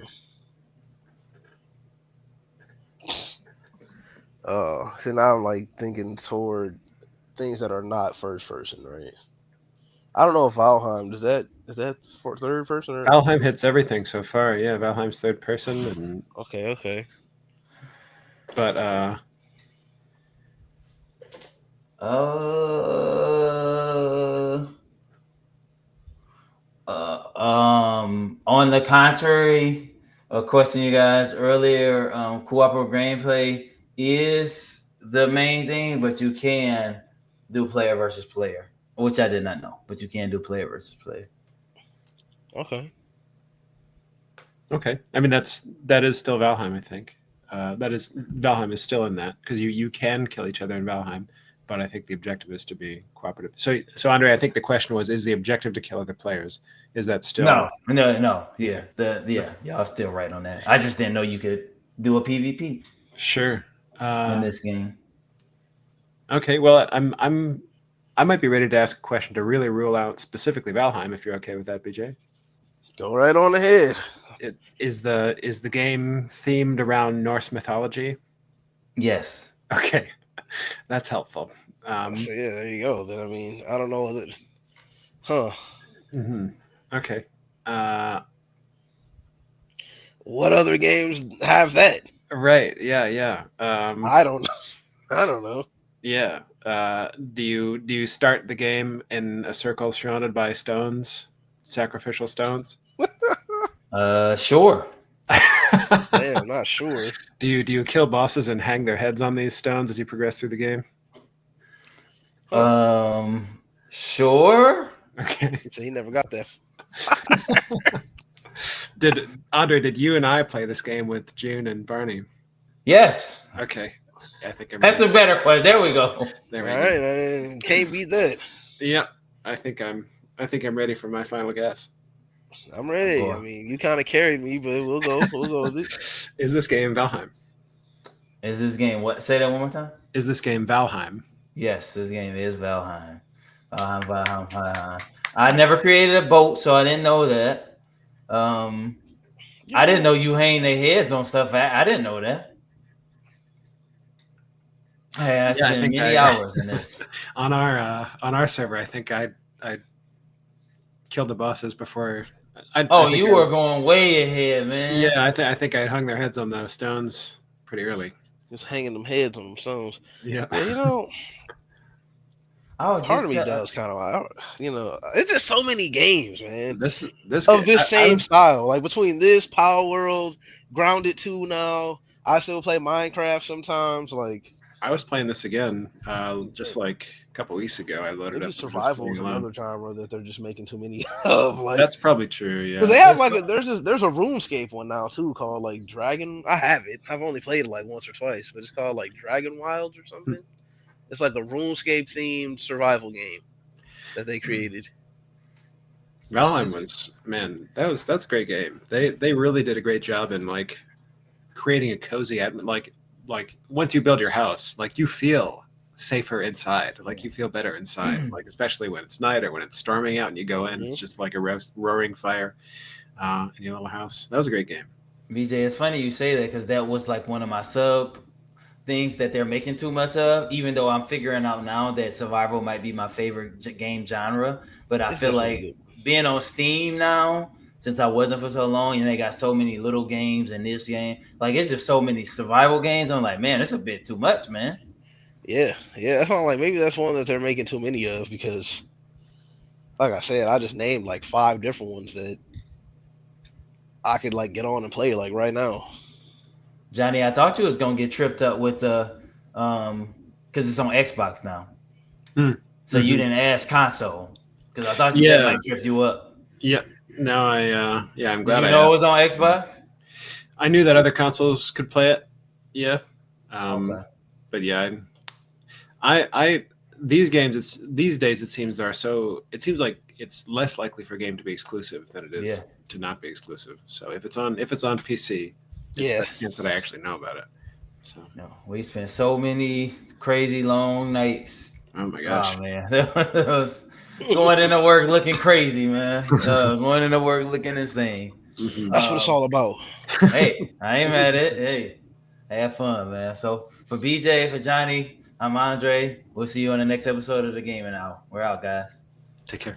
So now I'm like thinking toward things that are not first person, right? I don't know if Valheim is that for third person or Valheim hits everything so far. Yeah, Valheim's third person, and okay. but Uh, on the contrary, a question you guys earlier, cooperative gameplay is the main thing, but you can do player versus player, which I did not know, but you can do player versus player. Okay. okay. I mean that is still Valheim. I think that is Valheim is still in that because you can kill each other in Valheim, but I think the objective is to be cooperative. So Andre, I think the question was: is the objective to kill other players? Is that still No. Yeah, y'all still right on that. I just didn't know you could do a PvP sure? in Uh, this game. okay. Well, I might be ready to ask a question to really rule out specifically Valheim. If you're okay with that, BJ. Go right on ahead. Is the game themed around Norse mythology? Yes. Okay, that's helpful. So yeah, there you go. Then I mean, I don't know that. Huh? Mhm. Okay. Uh, What other games have that? right. Yeah. Yeah. I don't. I don't know. Yeah. Do you start the game in a circle surrounded by stones, sacrificial stones? Sure. Damn, not sure. Do you kill bosses and hang their heads on these stones as you progress through the game? Huh? Sure. Okay. So he never got that. Did you and I play this game with June and Barney? Yes. Okay. I think I'm That's ready. a better question. There we go. There All we go. right, man. Can't beat that. Yep. I think I'm ready for my final guess. I'm Oh ready. boy. I mean, you kind of carried me, but we'll go. We'll go with it. Is this game Valheim? Is this game what? Say that one more time. Is this game Valheim? Yes, this game is Valheim. Valheim. I never created a boat, so I didn't know that. Um, You I didn't know, know you hang their heads on stuff. I didn't know that. Hey, I Yeah, I spent think many I hours in this. on our server. I think I killed the bosses before. I Oh, think you were going way ahead, man. I think I hung their heads on those stones pretty early. just hanging them heads on them stones. Yeah. Yeah, you know, I was part of just me does kind of, it's just so many games, man, This of game this I same was style. Like between this Power World, Grounded 2 now. I still play Minecraft sometimes. Like I was playing this again just like a couple weeks ago. I loaded maybe up and was survival playing is alone. another genre that they're just making too many of. Like That's probably true. because Yeah. they have there's like there's a RuneScape one now too called like Dragon. I have it. I've only played it like once or twice, but it's called like Dragon Wilds or something. It's like a RuneScape themed survival game that they created. Valheim it's was man, that's a great game. They really did a great job in like creating a cozy like once you build your house, like you feel safer inside. Like you feel better inside. Like especially when it's night or when it's storming out and you go in, it's Hmm. just like a roaring fire in your little house. That was a great game. BJ. It's funny you say that because that was like one of my sub things that they're making too much of. Even though I'm figuring out now that survival might be my favorite game genre, but I It's feel definitely like good. being on Steam now, since I wasn't for so long, and they got so many little games in this game, like it's just so many survival games. I'm like, man, it's a bit too much, man. Yeah. That's why I'm like maybe that's one that they're making too many of because, like I said, I just named like 5 different ones that I could like get on and play like right now. Johnny, I thought you was gonna get tripped up with the because it's on Xbox now. So you Mm-hmm. didn't ask console because I thought that Yeah, might trip you up. yeah. No, I'm Did glad you I know it was asked. on Xbox? I knew that other consoles could play it. Yeah. Okay. But yeah, I these games these days it seems like it's less likely for a game to be exclusive than it Yeah. is to not be exclusive. So if it's on PC, it's Yeah. that chance that I actually know about it. So No, we spent so many crazy long nights. oh my Oh gosh. man, that was going into work looking crazy, man. Going into work looking insane. Mhm. That's what it's all about. Hey, I ain't mad at it. Hey, have fun, man. So for BJ, for Johnny, I'm Andre. We'll see you on the next episode of the Gaming Hour. We're out, guys. Take care.